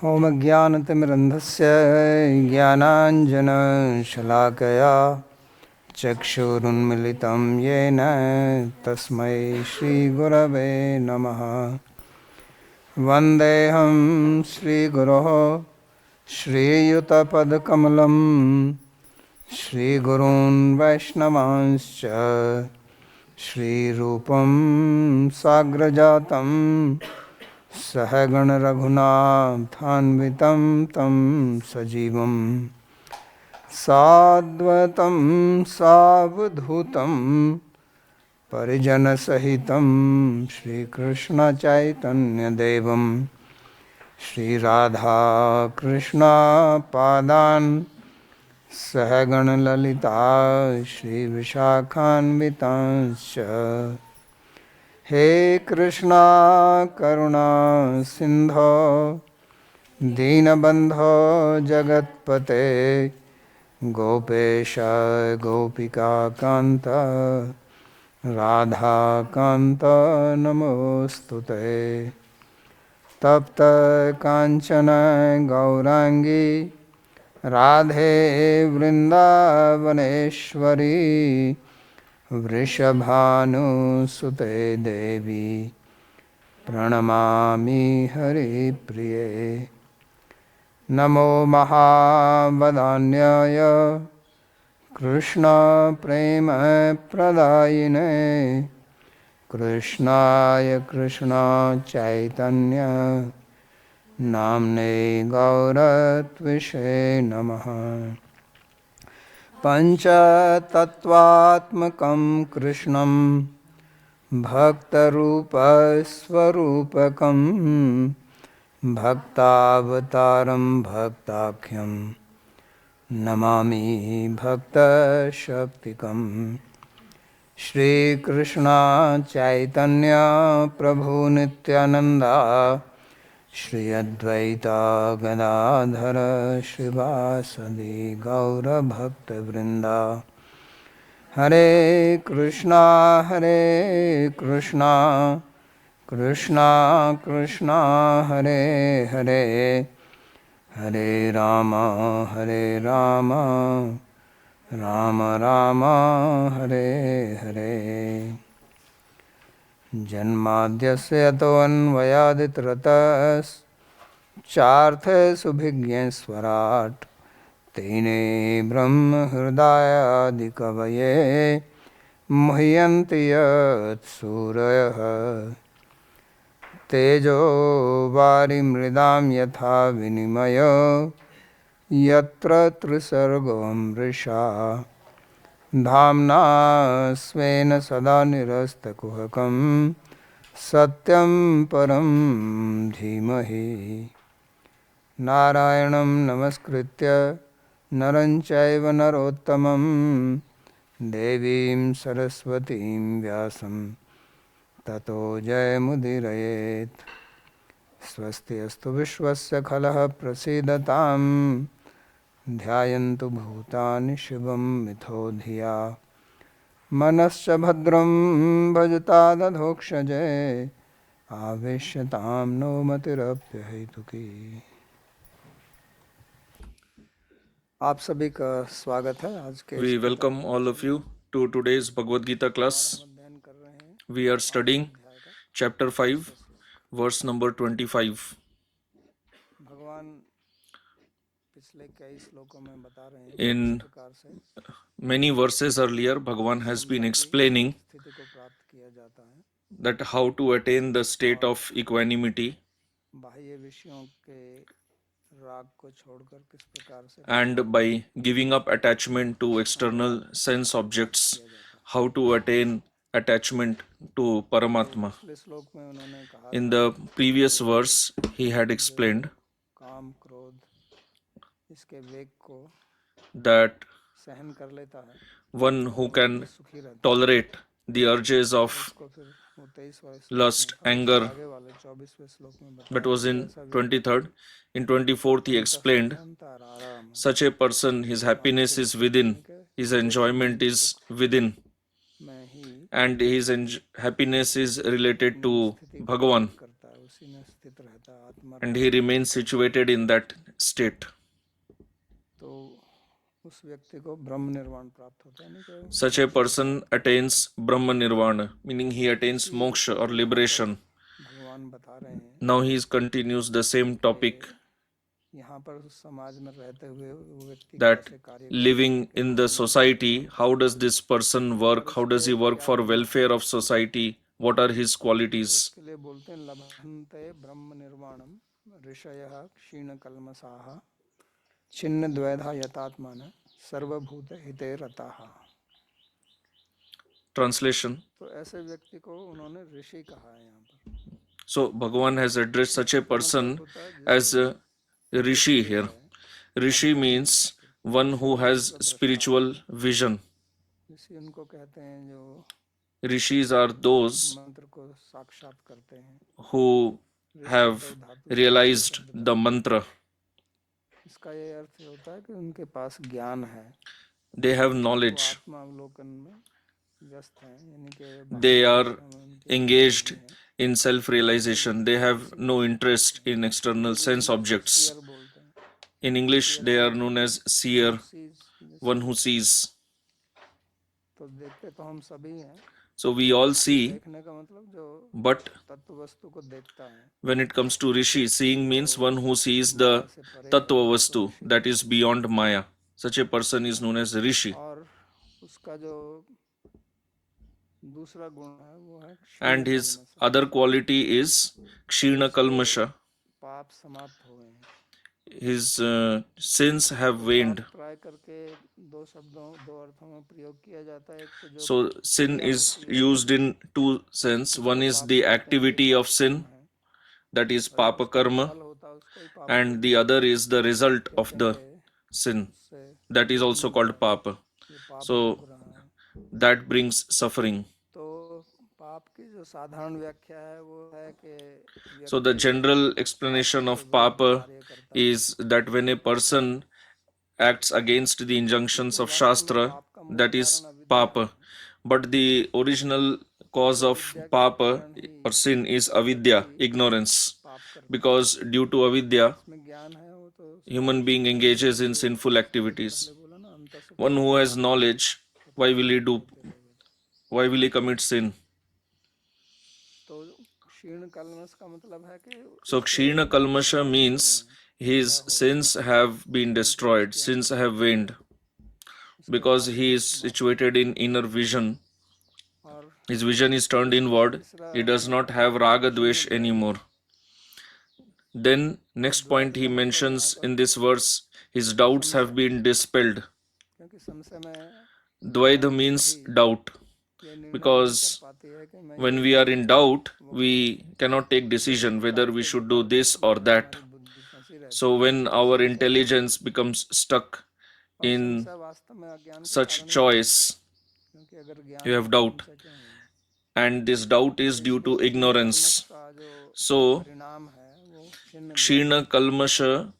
होमज्ञानतिमिरन्धस्य ज्ञानाञ्जनशलाकया चक्षुरुन्मिलितं येन तस्मै श्रीगुरवे नमः। वन्देऽहं श्रीगुरोः श्रीयुतपदकमलं श्रीगुरून् वैष्णवांश्च श्रीरूपं साग्रजातं सहगण रघुनाथान्वितं तं सजीवं साद्वैतं सावधूतं परिजनसहितं श्रीकृष्णचैतन्यदेवं श्रीराधाकृष्णपादान् सहगण ललिता श्रीविशाखान्वितांश्च। हे कृष्णा करुणा सिंधो दीनबंधो जगत्पते गोपेश गोपिका कांत राधा कांत नमोस्तुते। तप्त कांचन गौरांगी राधे वृंदावनेश्वरी वृषभानुसुते देवी प्रणमामि हरिप्रिये। नमो महावदान्याय कृष्णप्रेमप्रदायिने कृष्णाय कृष्णचैतन्य नाम्ने गौरत्विषे नमः। पञ्चतत्त्वात्मकं कृष्णं भक्तरूपस्वरूपकं भक्तावतारं भक्ताख्यं नमामि भक्तशक्तिकं। श्रीकृष्ण चैतन्य प्रभु नित्यानंदा श्री अद्वैता गदाधर श्रीवासदि गौरभक्तवृंदा। हरे कृष्णा कृष्णा कृष्णा हरे हरे हरे राम राम राम हरे हरे। जन्माद्यस्य यतोऽन्वयादितरतश्चार्थसुभिज्ञस्वराट् तेने ब्रह्महृदायादिकवये मुह्यन्ति यत्सूरयः। तेजो वारिमृदां यथा विनिमयो यत्र त्रिसर्गो मृषा धाम्ना स्वेन सदा निरस्तकुहकं सत्यं परं धीमहि। नारायणं नमस्कृत्य नरं चैव नरोत्तमं देवीं सरस्वतीं व्यासं ततो जयमुदीरयेत्। स्वस्ति अस्तु विश्वस्य खलः प्रसीदतां ध्यायन्तु भूतानि शिवं मिथो धिया। मनश्च भद्रं भजता दधोक्षजे आवेश्यतां नो मतिरप्यहेतुकी। आप सभी का स्वागत है आज के। We welcome all of you to today's Bhagavad Gita class. We are studying chapter 5, verse number 25. In many verses earlier, Bhagavan has been explaining that how to attain the state of equanimity and by giving up attachment to external sense objects, how to attain attachment to Paramatma. In the previous verse, he had explained that one who can tolerate the urges of lust, anger, that was in 23rd. In 24th, he explained such a person, his happiness is within, his enjoyment is within, and his happiness is related to Bhagavan. आत्मा and he remains situated in that state. तो उस व्यक्ति को ब्रह्म निर्वाण प्राप्त होता है, नहीं कि Such a person attains Brahma Nirvana, meaning he attains moksha or liberation. भगवान बता रहे हैं Now he continues the same topic, यहाँ पर समाज में रहते हुए वो व्यक्ति that कैसे कार्य living in the society, how does this person work? How does he work for welfare of society? What are his qualities? उसके लिए बोलते हैं लभन्ते ब्रह्म निर्वाणम ऋषयः क्षीण कल्मषाः छिन्न द्वैधा यतात्मान सर्वभूत हिते रताः। Translation. तो ऐसे व्यक्ति को उन्होंने ऋषि कहा है यहाँ पर। So Bhagavan has addressed such a person as a rishi here. Rishi means one who has spiritual vision. ऋषि उनको कहते हैं जो Rishis are those मंत्र को साक्षात करते हैं, who have realized the mantra. इसका ये अर्थ होता है कि उनके पास ज्ञान है, They have knowledge. आत्मा अवलोकन में व्यस्त हैं, यानी कि They are engaged in self-realization. They have no interest in external sense objects. बोलते हैं In English, they are known as seer, one who sees. तो देखते तो हम सभी हैं, So we all see, देखने का मतलब जो but तत्व वस्तु को देखता है, when it comes to Rishi, seeing means one who sees the Tattva Vastu, that is beyond Maya. Such a person is known as Rishi. और उसका जो दूसरा गुण है वो है And his other quality is Kshirna Kalmasha. पाप समाप्त हो गए हैं। His sins have waned. Try करके दो शब्दों दो अर्थों में प्रयोग किया जाता है, एक तो जो So sin is used in two sense. One is the activity of sin, that is Papa Karma, फल होता है उसको ही पाप and the other is the result of the sin, से that is also called Papa. ये पाप So भोग रहा है। that brings suffering. तो पाप की जो साधारण व्याख्या है वो है कि So the general explanation of Papa is that when a person acts against the injunctions of Shastra, that is Papa. But the original cause of Papa or sin is avidya, ignorance. Because due to avidya, में ज्ञान है वो तो human being engages in sinful activities. One who has knowledge, why will he commit sin? तो क्षीण कल्मष का मतलब है कि So Kshirna Kalmasha means his sins have been destroyed, sins have waned, because he is situated in inner vision. और His vision is turned inward. He does not have raga dvesh anymore. Then next point he mentions in this verse, his doubts have been dispelled. क्योंकि संशय में Dvaidha means doubt, ये निर्णय because पाती है कि मैं when we are in doubt, we cannot take decision whether we should do this or that. बुद्धि फंसी रहती So when our intelligence becomes stuck in है। वास्तव में अज्ञान के such choice, क्योंकि अगर ज्ञान you have doubt, से क्या होगा, and this doubt is due to ignorance. का जो So परिणाम है वो क्षीण Kshirna Kalmasha,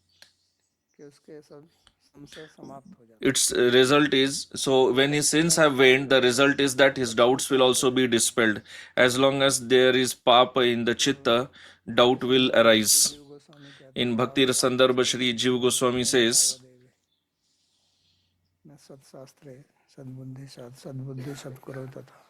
कि उसके सब संशय समाप्त हो जाता its result is, so when his sins have waned, the result is that his doubts will also be dispelled. As long as there is Papa in the Chitta, doubt will arise. है। गोस्वामी कहते In Bhakti Rasandarbha, Shri Jiva Goswami says, मैं सत्शास्त्रे सद्बुद्धि सत्करो तथा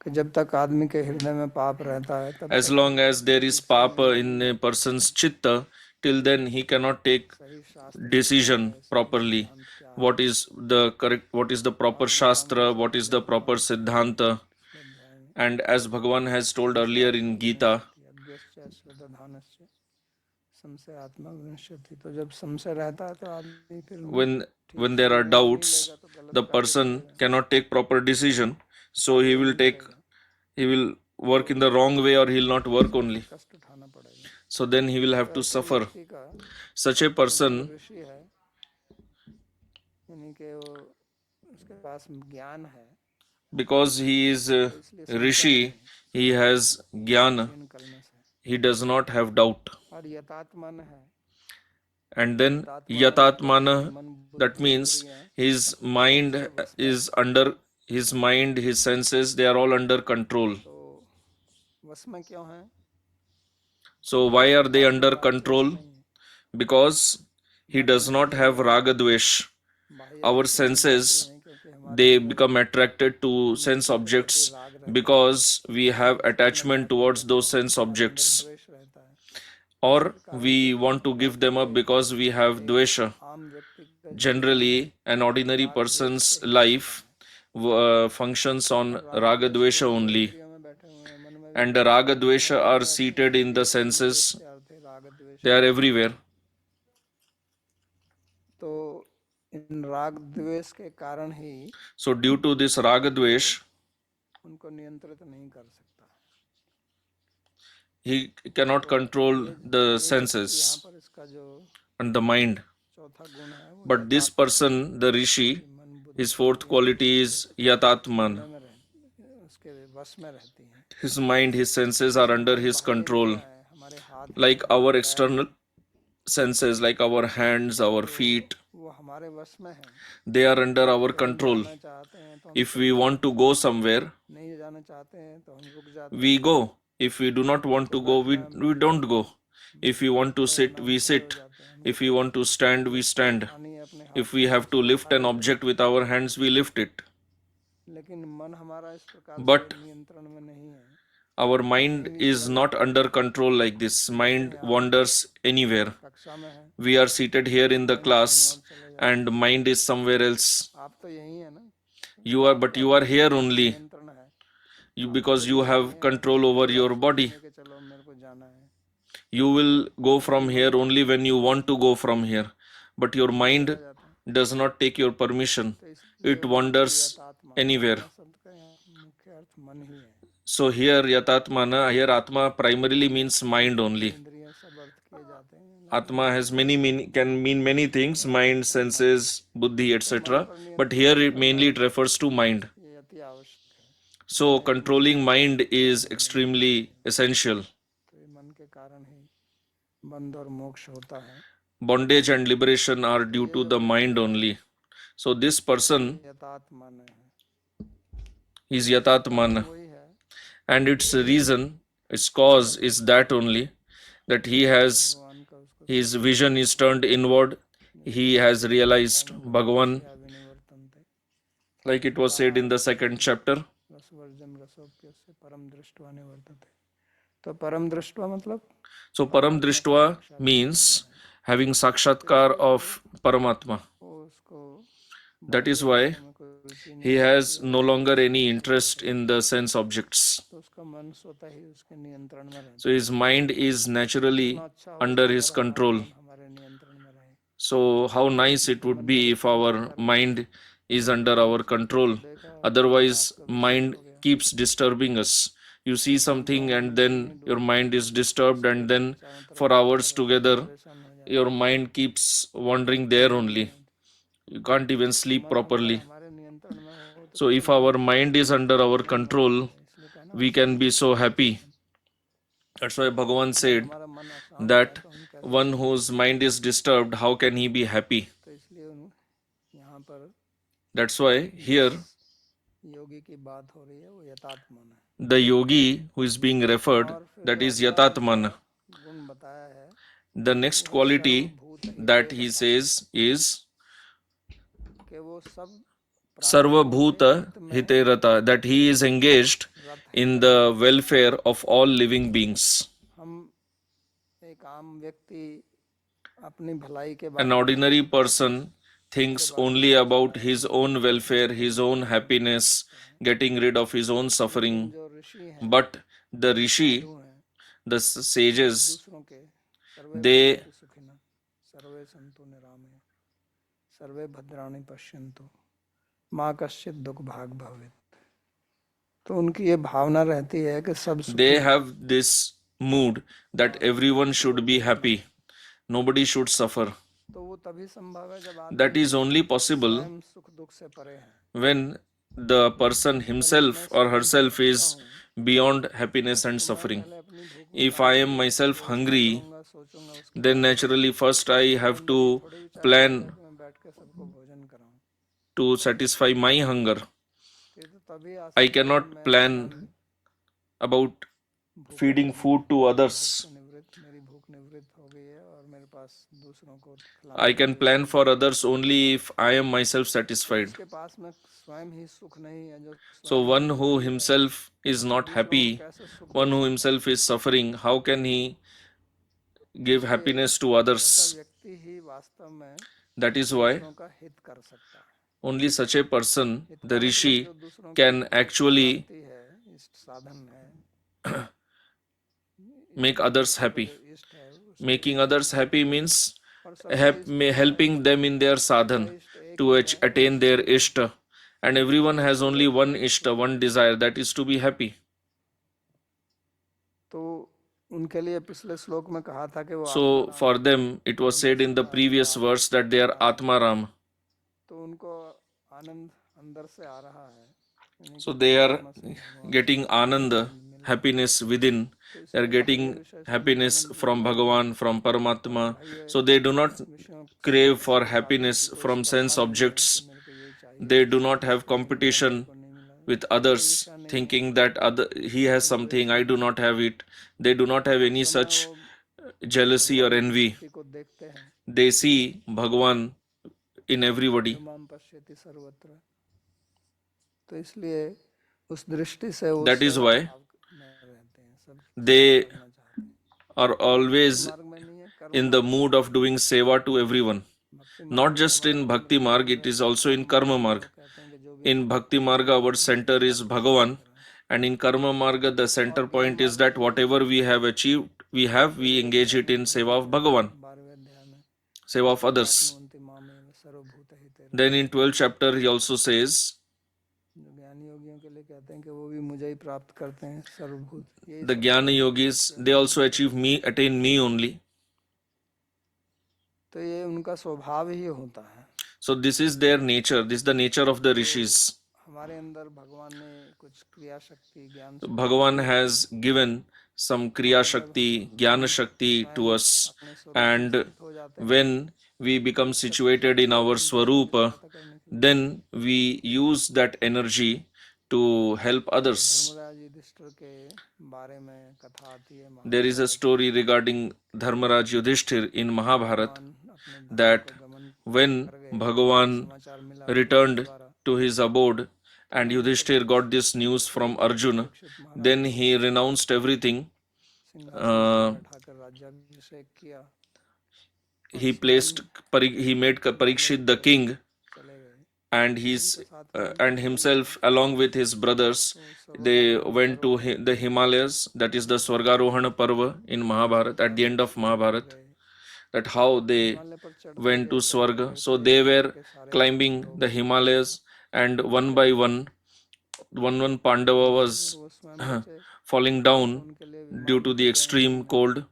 कि जब तक आदमी के हृदय में पाप रहता है तब as long as there is Papa in a person's Chitta, till then he cannot take सही शास्त्र decision properly. What is the correct, what is the proper Shastra, what is the proper Siddhanta. And as Bhagavan has told earlier in Gita, अद्वैश्च संशय आत्मा विनश्यति। तो जब संशय रहता है तो आदमी फिर when there are doubts, the person cannot take proper decision, so he will work in the wrong way, or he will not work only. कष्ट उठाना पड़ेगा। So then he will have to suffer. व्यक्ति का Such a person, ऋषि है यानी कि वो उसके पास ज्ञान है, because he is a rishi, he has jnana, क्षीण कल्मष है, he does not have doubt. और यथात्मन है। And then yatatmana, that means his mind is under, his mind, his senses, they are all under control. तो वश में क्यों है? So why are they under control? Because he does not have raga dvesh. Our senses, they become attracted to sense objects because we have attachment towards those sense objects, or we want to give them up because we have dvesha. Generally, an ordinary person's life functions on raga dvesha only, and the raga dvesha are seated in the senses. They are everywhere. तो इन राग द्वेष के कारण ही So due to this raga dvesh, उनको नियंत्रित नहीं कर सकता. he cannot control the यहाँ senses पर इसका जो and the mind. चौथा गुण है वो But this person, the rishi, मन बुद्धि his fourth quality is yatatman. में उसके वश में रहती है. His mind, his senses are under his control. हमारे हाथ Like our external senses, like our hands, our feet, वो हमारे वश में है. they are under our control. चाहते हैं तो If we want to go somewhere, नहीं जाना चाहते हैं तो हम रुक जाते we go. If we do not want to go, we don't go. If we want to sit, we sit. If we want to stand, we stand. हैं. अपने If we have to lift an object with our hands, we lift it. लेकिन मन हमारा इस प्रकार But से नियंत्रण में नहीं है. our mind is not under control like this. Mind wanders anywhere. कक्षा में है. We are seated here in the class and mind is somewhere else. आप तो यही है ना. But you are here only नियंत्रण है. because you have control over your body. कि चलो मेरे को जाना है. You will go from here only when you want to go from here. But your mind does not take your permission. It wanders anywhere. शब्द का यहाँ मुख्य अर्थ मन ही है. So here yatatmana, here atma primarily means mind only. इंद्रियां सब अर्थ किए जाते हैं. Atma has many meaning, can mean many things, mind, senses, buddhi, etc. But here it mainly refers to mind. ये अति आवश्यक है. So controlling mind is extremely essential. तो ये मन के कारण ही बंध और मोक्ष होता है. Bondage and liberation are due to the mind only. So this person यथात्मन है. is yatatmana, वही है. and its reason, its cause is that only, that he has, भगवान का उसको his vision is turned inward. He has realized Bhagavan, विनिवर्तन थे. like it was said in the second chapter. रसवर्जन रसोप्य से परम दृष्टवा निवर्तते. तो परम दृष्टवा मतलब So Param Drishtva means having sakshatkar of Paramatma. वो उसको That is why में कोई रुचि नहीं. he has no longer any interest in the sense objects. तो उसका मन स्वतः ही उसके नियंत्रण में रहता So his mind is naturally है. अच्छा हो under his control. हमारे नियंत्रण में रहे. So how nice it would be if our mind is under our control. Otherwise, mind keeps disturbing us. You see something and then your mind is disturbed, and then for hours together your mind keeps wandering there only. You can't even sleep properly. हमारे नियंत्रण में हो तो So if our mind is under our control, we can be so happy. That's why Bhagavan said हमारा मन अशांत that है तो हम कैसे. one whose mind is disturbed, how can he be happy? तो इसलिए यहाँ पर That's why here योगी की बात हो रही है वो यथात्मन है. the yogi who is being referred, that is yatatmana. गुण बताया है The next quality that he says is कि वो सब sarvabhuta hiterata, that he is engaged in the welfare of all living beings. हम एक आम व्यक्ति अपनी भलाई के बारे An ordinary person thinks only about his own welfare, his own happiness, getting rid of his own suffering. जो ऋषि हैं But the rishi, हैं the sages, दूसरों के सर्वे they भवन्तु सुखिनः सर्वे सन्तु निरामया सर्वे भद्राणि पश्यन्तु माँ कश्चित् दुख भाग भवेत्. तो उनकी ये भावना रहती है कि सब सुखी they have this mood that everyone should be happy, nobody should suffer. तो वो तभी संभव है जब आदमी That is only possible स्वयं सुख दुख से परे है. when the person himself or herself is beyond happiness and suffering. पहले अपनी भूख If I am myself hungry, में सोचूंगा उसके then naturally first I have to plan बाद में बैठ के सबको भोजन कराऊं. to satisfy my hunger. ये तो तभी आ I सकता है cannot plan about feeding food to others. निवृत्त पास दूसरों को I can plan for others only if I am myself satisfied. जिसके पास में स्वयं ही सुख नहीं है, जो So स्वयं one ही who दुखी है, himself is not दूसरों को happy, कैसे सुख one दे who सकता himself is suffering, how can he give है? happiness to ऐसा others? व्यक्ति ही वास्तव में That is why दूसरों का हित कर सकता है। only such a person, हित the का मतलब rishi, जो दूसरों की can actually शांति है, इष्ट साधन है, make others दूसरों का happy. जो इष्ट है उसके Making others happy means और सबका इष्ट एक है, helping them in their सबका sadhan इष्ट एक to ही है, attain their इसलिए ishta. And everyone has only one ishta, one desire, that is to be happy. तो उनके लिए पिछले श्लोक में कहा था कि वो So for them, it was said in the previous verse that they are Atmaram. तो उनको आनंद अंदर से आ रहा है, यानी So कि they are परमात्मा से भगवान getting से ananda, आनंद मिल रहा है। happiness within. तो They are इसलिए बाह्य getting विषय happiness संतुलन की from प्राप्ति Bhagavan, from और Paramatma. बाह्य So they do not विषयों crave से for साधन happiness की कोई from sense स्पर्धा नहीं है objects. कि मेरे को ये चाहिए, They do ये not have वस्तु मिल गया, मेरे competition को नहीं मिला, with कोई others, विषय नहीं है। thinking that he has something, I do not have it. They do not have any वास्तव में such वो jealousy or भगवान की envy. स्थिति को देखते हैं, They see Bhagavan in everybody. सर्वमाम पश्यति सर्वत्र। तो इसलिए उस दृष्टि से वो That is सेवा why भाव में रहते हैं, सबकी they सेवा करना चाहते हैं। are always मार्ग में नहीं है, कर्म in the मार्ग mood of doing seva to everyone. भक्ति Not मार्ग just in धर्म Bhakti Marg, it is also in Karma Marg. कहते हैं कि जो भी In Bhakti Marga, our center is Bhagavan, and in Karma Marga, the center point is that whatever we have achieved, we engage it in seva of Bhagavan, 12वें अध्याय में seva of others. आत्मवन्ति मामेव सर्वभूत हिते Then in 12th chapter, he also says, जो ज्ञानी योगियों के लिए कहते हैं कि वो भी मुझे ही प्राप्त करते हैं, सर्वभूत यही the Jnana yogis, they also achieve me, attain me only. तो ये उनका स्वभाव ही होता है। So this is their nature, this is the nature of the rishis. हमारे अंदर भगवान ने कुछ क्रिया शक्ति ज्ञान So Bhagavan has given some Kriya Shakti, Jnana Shakti to us, and when we become situated in our Swarupa, then we use that energy to help others. Dharmaraj Yudhishthir के बारे में कथा आती है, There is a story regarding Dharmaraj Yudhishthir in Mahabharat that when Bhagavan returned to his abode and Yudhishthir got this news from Arjuna, then he renounced everything. बैठाकर राज्याभिषेक किया, He made Parikshit the king, चले गए। and himself along with his brothers, they went to the Himalayas. That is the Swargarohana Parva in Mahabharata, at the end of Mahabharata, that how they went to Swarga. So they were climbing the Himalayas, and one by one Pandava was वो स्वयं बचे, falling down उनके लिए due to the extreme cold,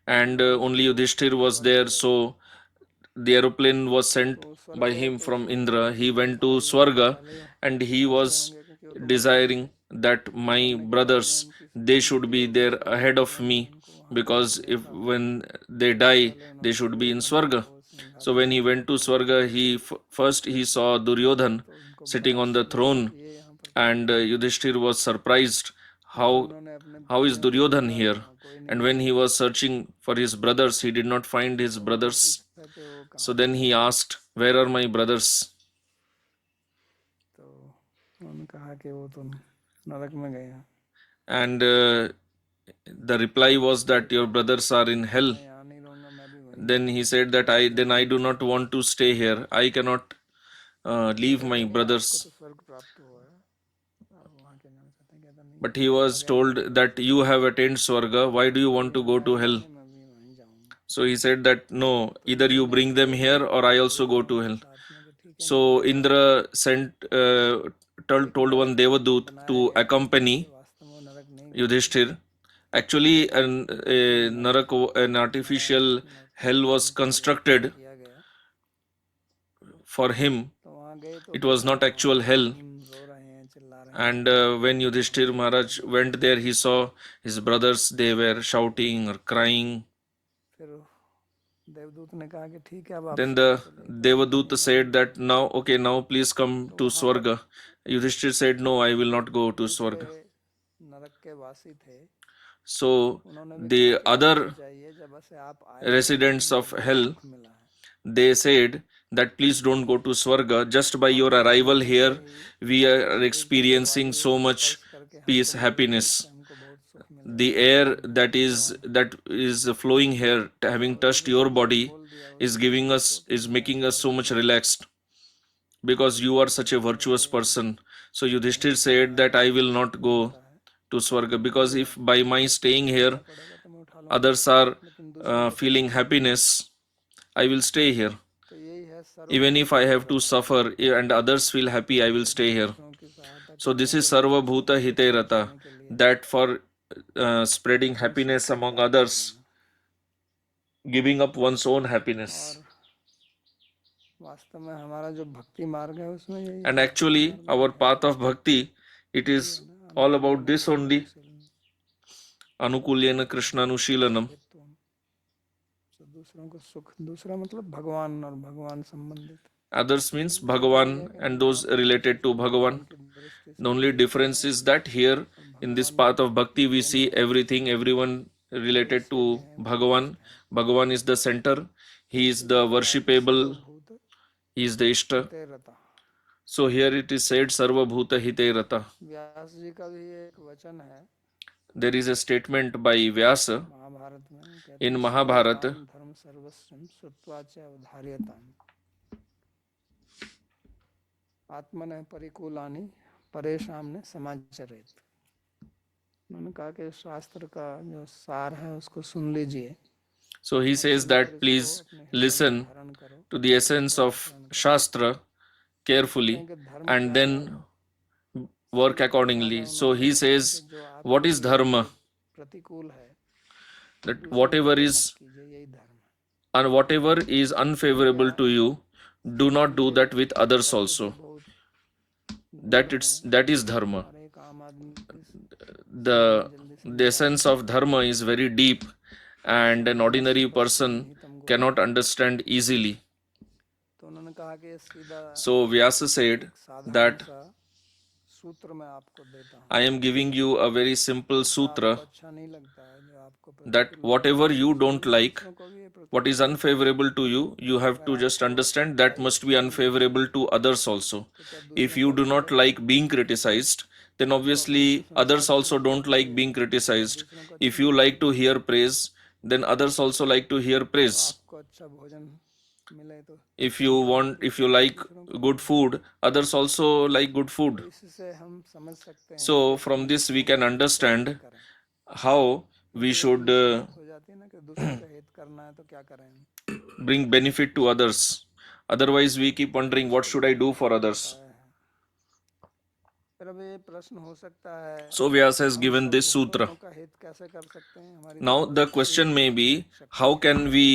and only Yudhishthir was there. So the aeroplane was sent by him from Indra. He went to Swarga, and he was desiring that my brothers, they should be there ahead of me, because if when they die, they should be in Swarga. So when he went to Swarga, first he saw Duryodhan sitting on the throne, and Yudhishthir was surprised, how is Duryodhan here? And when he was searching for his brothers, he did not find his brothers. So then he asked, where are my brothers? तो उन्होंने कहा कि वो तो नरक में गए हैं, And the reply was that your brothers are in hell. मैं यहाँ नहीं रहूंगा, मैं भी वहीं। Then he said that I do not want to stay here. I cannot leave my brothers. तो स्वर्ग प्राप्त हुआ है, आप वहाँ के जाना चाहते हैं, कहता नहीं, But he was told that you have attained Swarga. Why do you want to go to hell? मैं भी वहीं जाऊंगा। So he said that no, either you bring them here or I also go to hell. So Indra told one Devadut to accompany वास्तव में नरक नहीं, Yudhishthir. Actually, an artificial hell was constructed किया गया। for him. तो वहाँ गए तो It was not actual hell. रो रहे हैं, चिल्ला रहे हैं। And when Yudhishthir Maharaj went there, he saw his brothers, they were shouting or crying. फिर देवदूत ने कहा कि ठीक है, अब आप Then the Devadut said that now please come to Swarga. Yudhishthir said, no, I will not go to Swarga. नरक के वासी थे, So उन्होंने भी the कहा कि other आपको चाहिए, जब से आप आए हैं, residents हमको of बहुत hell, सुख मिला है। they said that please don't go to Swarga. Just by your arrival here, we are शरीर की जो experiencing वायु so को much स्पर्श करके peace, हमको मिली है, happiness. उससे हमको बहुत सुख मिला है, The बहुत air आनंद है। भगवान that is flowing here, having तो touched your युधिष्ठिर body, ने बोल दिया is उस giving व्यक्ति us, को कि is मैं making us so स्वर्ग much में relaxed because you are such a virtuous person. So Yudhishthir said that I will not go मिलता है, to Swarga, तो because मुझे if by my staying उठाना here पड़ेगा तो मैं उठा लूंगा, others are लेकिन दूसरों को तो feeling उठाना नहीं। happiness, I will stay here. तो यही है Even if सर्वभूत I हिते have to रता, suffer and others feel happy, I will stay here. दूसरों की सहायता So करने this is के लिए, Sarva दूसरों Bhuta को सुख Hite Rata, पहुंचाने के लिए that for spreading अपनी happiness सुख को among त्याग कर others, देना। giving up one's own और happiness. वास्तव में हमारा जो भक्ति मार्ग है उसमें यही And है, भक्ति actually, मार्ग में our भी है path of bhakti, it यही is है ना, all about this only. अनुकूल्यन Anukulyena Krishnanuशीलनम. तो दूसरों को सुख, दूसरा मतलब भगवान और भगवान संबंधित, Others means तो सिर्फ यही Bhagavan है कि and हम those वहाँ पर related to भगवान Bhagavan. की दृष्टि से The only उसे देखते difference हैं, is that here और in this भगवान path of bhakti we see केंद्र है, everything, everyone related उद्देश्य भी to है, Bhagavan. वरिष्ठ है। Bhagavan is the center, he is the इसीलिए कहा कि worshipable, सर्वभूत he is the Ishta. हिते रता। So here it is said Sarva Bhuta Hite Rata. व्यास जी का भी एक वचन है There is a statement by Vyasa Mahabharat में, कहते in हैं Mahabharata. श्रूयताम धर्म सर्वस्वम श्रुत्वा च अवधार्यताम आत्मनः परिकूलानि परेशान ने समाचरेत। उन्होंने कहा कि शास्त्र का जो सार है उसको सुन लीजिए, So he और says सुनकर that इसको please अपने हृदय में listen धारण करो to the और essence इसको of आचरण करो। Shastra कहते carefully हैं कि धर्म and क्या है, then work सीधे भाषा में accordingly. So उन्होंने he बताया कि says, जो what आपके is लिए dharma? प्रतिकूल है, That दूसरों के whatever लिए मत is कीजिए, यही धर्म है। and whatever is unfavorable to you, do not do that with others शब्द के also. बहुत गुण हैं, That is dharma. हर एक आम आदमी The जल्दी the समझ essence of dharma is very deep and an ordinary person cannot understand easily. तो उन्होंने कहा कि सीधा So Vyasa said एक साधारण that सा सूत्र मैं आपको देता हूँ, I am giving you a very simple जो आपको sutra, अच्छा नहीं लगता है, जो आपको that प्रतिकूल लगता whatever है, you दूसरों don't को like, दूसरों को भी ये what is प्रतिकूल लगता है। unfavorable to you, you have अगर to just आपको understand that तारीफ must be की जाती unfavorable है to others also. तो क्या If दूसरों you को do अच्छा not लगेगा? like being criticized, then तो अपनी obviously others प्रशंसा also करने don't लगेंगे, like being तो criticized. दूसरों को अच्छा If you नहीं like to लगेगा। hear praise, then others also like to hear तो praise. आपको अच्छा भोजन मिले तो If you आपकी like दूसरों को good food, others also like good food. तो इससे हम समझ सकते हैं So कि from this we दूसरों can का हित कैसे understand करें। how we क्योंकि एक should दूसरी बात हो जाती है ना कि दूसरों का हित करना है तो क्या करें हम। bring benefit to others. Otherwise, we keep wondering, what should I do for others? बताया है। फिर अब ये प्रश्न हो सकता है, So Vyasa has हम given सब this sutra. भूतों का हित कैसे कर सकते हैं, हमारी तो Now बहुत the सीमित question may be, शक्ति how है। can we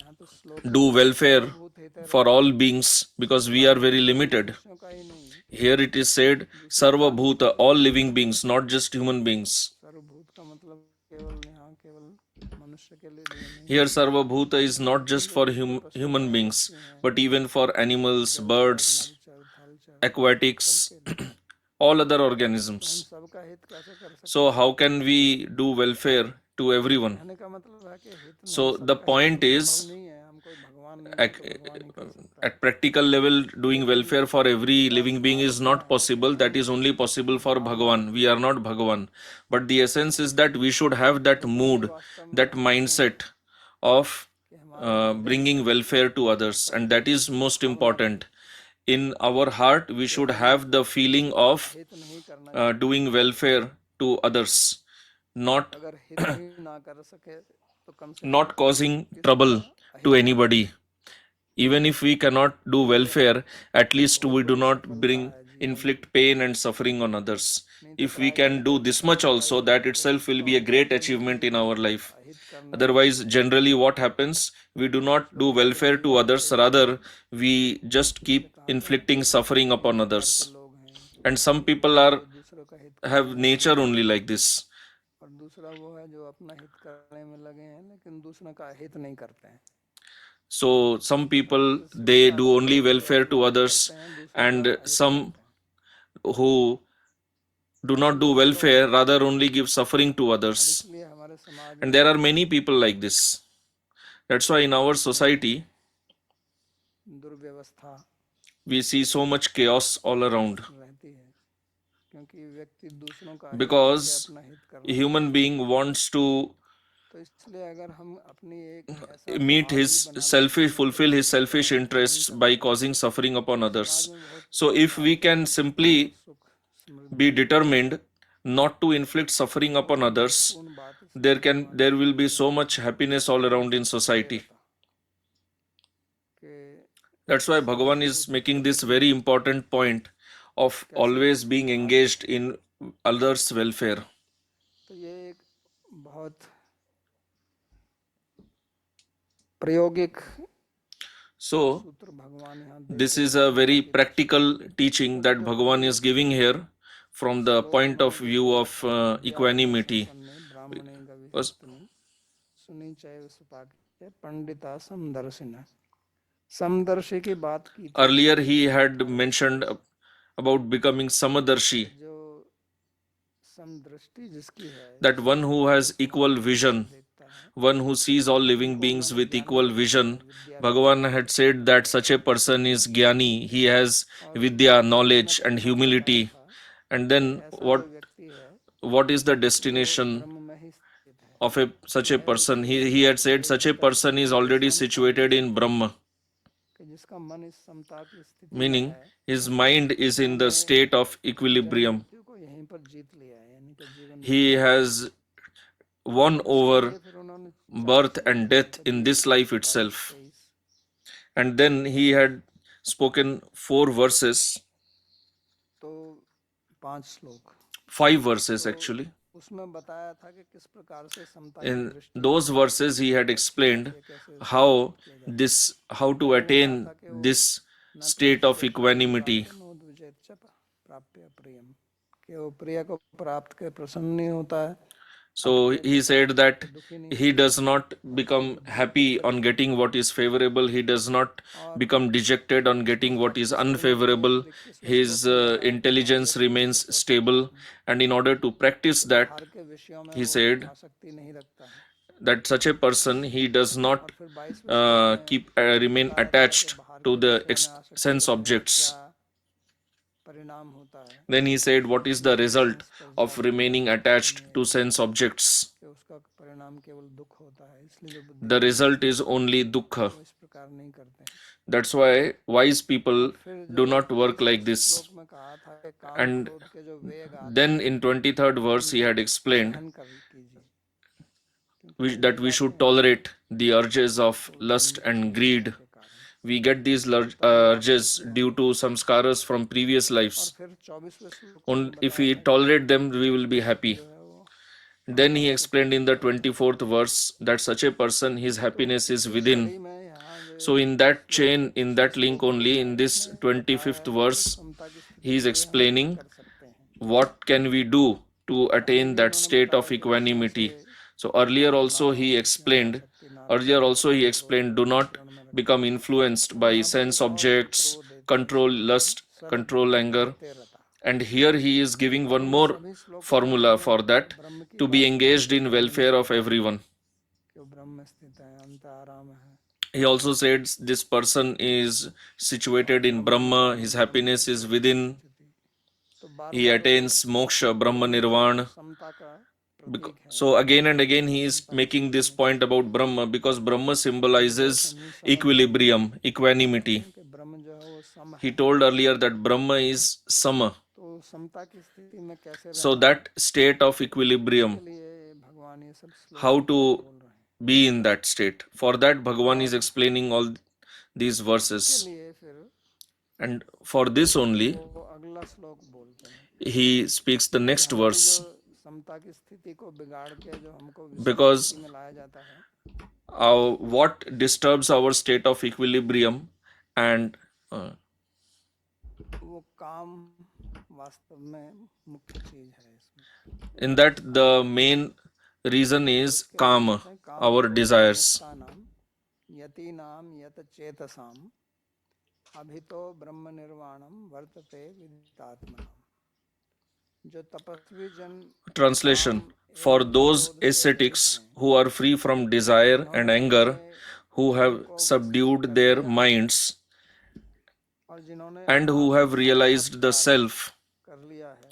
यहाँ तो श्लोक do में welfare सर्वभूत हिते for रता, all beings, because we are सारे very केवल limited? मनुष्यों का ही नहीं, Here it is said, दूसरों Sarva का भी Bhuta, all living beings, not just human beings. सर्वभूत का मतलब केवल यहाँ केवल मनुष्य के लिए भी नहीं, Here Sarva Bhuta is not जितने just भी for दूसरे पशु human beings, पक्षी हैं, but even for animals, जलचर birds, नरचर थलचर, aquatics, सबके लिए। all other तो हम organisms. सबका हित कैसे कर सकते So हैं? how can we do welfare to everyone? कहने का मतलब है कि हित नहीं, So the सबका हित point तो संभव is, नहीं है, हम कोई भगवान नहीं है, तो भगवान ही कर सकता है। at practical level, doing लेकिन welfare for every इसका living being सार is इतना not है कि possible. That हम is only possible for भावनाओं Bhagavan. We are not Bhagavan. But the essence is that we should have that तो तभी mood, वास्तव में that हम देखेंगे mindset of कि हमारे हृदय bringing में welfare to others. And that is ये most भावना रहे important. In our heart, we कि should हम have the feeling दूसरों का of हित नहीं करना चाहते। doing welfare to others, not अगर हित ही ना कर सके तो कम से कम not causing किसी trouble का to अहित ना anybody. करें। Even if we cannot do welfare, at least बहुत we do बड़ी not सफलता bring है जीवन में। inflict pain and suffering on others. नहीं तो If we प्राय can कहते do हैं कि this much सबका also, हित that करते हैं, itself will तो be a हम great चाहते हैं कि achievement किसी in का our life. अहित करना है। Otherwise, generally what happens, we do not do श्लोक में welfare भी to यही others, कही rather है, we just जैसे keep कहा गया है inflicting कि suffering तीन upon प्रकार others. के लोग हैं, And some people एक are जो दूसरों का हित have करने में nature लगे only हैं, like this. और दूसरा वो है जो अपना हित करने में लगे हैं लेकिन दूसरों का हित नहीं करते हैं। So some और people, दूसरे they क्या do वो only लोग जो welfare अपना to हित others, करते हैं, दूसरों का and अहित some करते हैं। who do not do welfare, rather only give suffering to others. इसलिए हमारे समाज And there are many people like this. That's why in our society में दुर्व्यवस्था we see so much chaos all around, रहती है, क्योंकि व्यक्ति दूसरों का हित because करके अपना हित करना a human being wants to तो इसलिए अगर हम अपनी एक ऐसा meet समाज his भी बना selfish, fulfill his selfish interests by causing suffering upon others. So if we can simply सुख समृद्धि be determined not to inflict suffering upon others, पूर्ण बात है there will be so much happiness all around in society. कि That's why Bhagavan is making this very important point of always being engaged in others' welfare. तो ये एक बहुत प्रायोगिक So सूत्र भगवान यहाँ this is a very practical teaching that Bhagavan is giving here from the point of view of equanimity. ब्राह्मणे Was- सुनी चैव सुपाके पंडिता समदर्शिना समदर्शी की बात की थी, Earlier he had mentioned about becoming Samadarshi, जो समदृष्टि जिसकी है that one who has equal vision, देखता है one who sees all living beings with equal vision. Bhagavan had said that such a person is Jnani, he has Vidya, knowledge and humility. And then व्यक्ति है what is the destination ब्रह्म में ही स्थित है, of such a person? He had said such a person is already situated in Brahma, कि जिसका मन इस समता की स्थिति meaning his mind is in the state of equilibrium. मृत्यु को यहीं पर जीत लिया है, यानी कि जीवन He has won over फिर उन्होंने birth and death in this life itself. 23 And then he had spoken 4 verses, तो 5 श्लोक 5 verses actually. उसमें बताया था कि किस प्रकार से समता की In दृष्टि those verses he had explained how to attain this state of equanimity. नोद्विजेत च प्राप्य प्रियम, कि वो प्रिय को प्राप्त के प्रसन्न नहीं होता है, So he said that he does not become happy on getting what is favorable, he does not become dejected on getting what is unfavorable. His intelligence remains stable, and in order to practice that, हर के विषयों में he वो said आसक्ति नहीं रखता है, that such a person he does not फिर 22वें remain attached to the sense objects. परिणाम होता है Then he said, what is the result of remaining attached to sense objects? कि उसका परिणाम केवल दुख होता है, इसलिए जो बुद्धि The result is only dukkha. को इस प्रकार नहीं करते हैं। That's why wise people फिर do जो not work like this. श्लोक में कहा था कि काम And क्रोध के जो वेग आते then in 23rd verse he had explained हैं, सहन कीजिए, that we should tolerate the urges of lust and greed. We get these urges due to samskaras from previous lives. फिर 24वें श्लोक में If we tolerate them, we will be happy. जो है वो Then he explained in the 24th verse that such a person, his happiness is within. में यहाँ जो So in that chain, in that link only, in this 25th verse, समता की स्थिति he is explaining कर सकते हैं। what can we do to attain that state of equanimity. So earlier also he explained, do not become influenced by sense objects, control lust, control anger. And here he is giving one more formula for that, to be engaged in welfare of everyone. कि वो ब्रह्म में स्थित है, अंत आराम है, He also said this person is situated in Brahma, his happiness is within, तो बार he attains moksha, Brahma Nirvana. समता का So again and again he is making this point about Brahma, because Brahma symbolizes equilibrium, equanimity. कि ब्रह्म जो है वो सम है, He told earlier that Brahma is sama. तो समता की स्थिति में कैसे So that state of equilibrium, रहने के लिए भगवान ये सब श्लोक how to बोल रहे हैं। be in that state. For that Bhagavan is explaining all these verses. इसलिए फिर And for this only वो अगला श्लोक बोलते हैं, he speaks the next verse, जो समता की स्थिति को बिगाड़ के जो हमको because विषम में लाया जाता है, what disturbs our state of equilibrium and वो काम वास्तव में मुख्य चीज है इसमें। in that the main reason is kama, our desires. का नाम यति नाम यत चेतसाम अभितो ब्रह्म निर्वाणम वर्तते विदितात्मनाम। जो तपस्वी जन Translation: काम For एवं those क्रोध से रहित ascetics हैं, who are free from desire and जिन्होंने anger, अपने who मन have को वशीभूत subdued कर their लिया है minds, और जिन्होंने and who आत्म have realized the साक्षात्कार self, कर लिया है,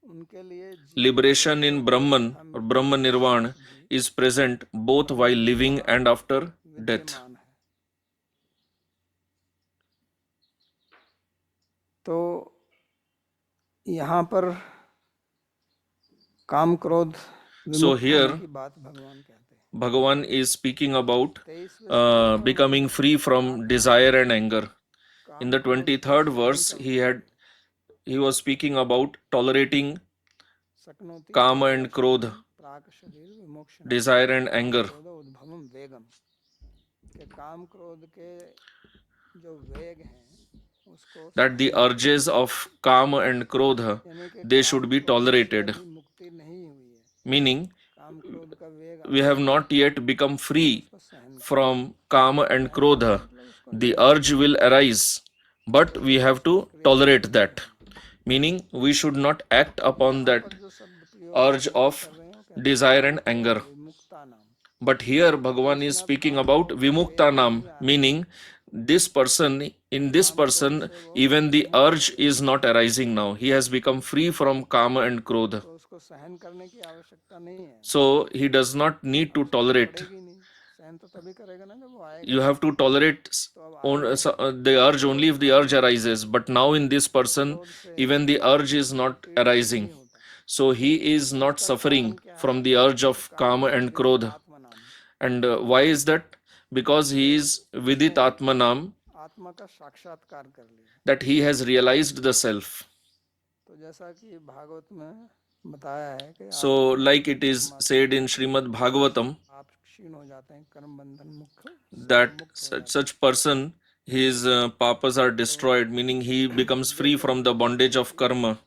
उनके लिए जीवन liberation मृत्यु in और Brahman तथा or मृत्यु Brahman के Nirvana पश्चात भी is present both while परम living निर्वाण and after death. विद्यमान है। तो यहाँ पर काम क्रोध So विमुक्त होने here की बात भगवान कहते हैं। Bhagavan is speaking about 23वें श्लोक में becoming उन्होंने free from आत्मा desire and anger. In काम the क्रोध को 23rd सहन verse, करने की he was speaking about tolerating शक्नोति kama and भूतेषाम krodha, प्राक शरीर विमोक्षणम desire and काम anger. क्रोध उद्भवम वेगम के काम क्रोध के जो वेग हैं उसको That the सहन करना, urges of kama and krodha, यानी कि they काम should be क्रोध से tolerated. अभी मुक्ति नहीं हुई है, Meaning, काम क्रोध का वेग we have अभी not yet become है, free उसको सहन करना। from kama and सहन करना krodha. मतलब उसको The नियंत्रित urge will arise, but we have to क्रिया tolerate नहीं that. करना। Meaning, we should not act upon यहाँ that पर जो शब्द प्रयोग urge भगवान of कर रहे हैं वो कहते हैं desire काम and क्रोध anger. विमुक्ता नाम, But here Bhagavan is जिसमें अब speaking काम about क्रोध का वेग Vimuktanam, नहीं आ रहा, meaning this person, in this काम क्रोध person, से वो even the विमुक्त हो urge गया, is not arising now. He has become free from kama and krodha. तो उसको सहन करने की आवश्यकता नहीं है, So he does not need to आवश्यकता tolerate. पड़ेगी नहीं। सहन तो तभी करेगा ना जब वो आएगा, You have to tolerate तो अब आएगा the urge तो only if the urge arises. But now in this person, क्रोध से even the urge is not पीड़ित arising. नहीं होता। So he is तो not इसका कारण suffering क्या from है? the urge of काम kama क्रोध and विदित krodha. आत्मा नाम, And why is that? Because he is vidit उसने atmanam, आत्मा का साक्षात्कार कर लिया। that he has realized the self. तो जैसा कि भागवत में बताया है कि So, आत्मा like जब it is परमात्मा said in को Srimad Bhagavatam, आप क्षीण हो जाते हैं, कर्म बंधन मुक्त that मुक्त हो जाते such person, his papas are destroyed, meaning he becomes हैं। free from the bondage of karma.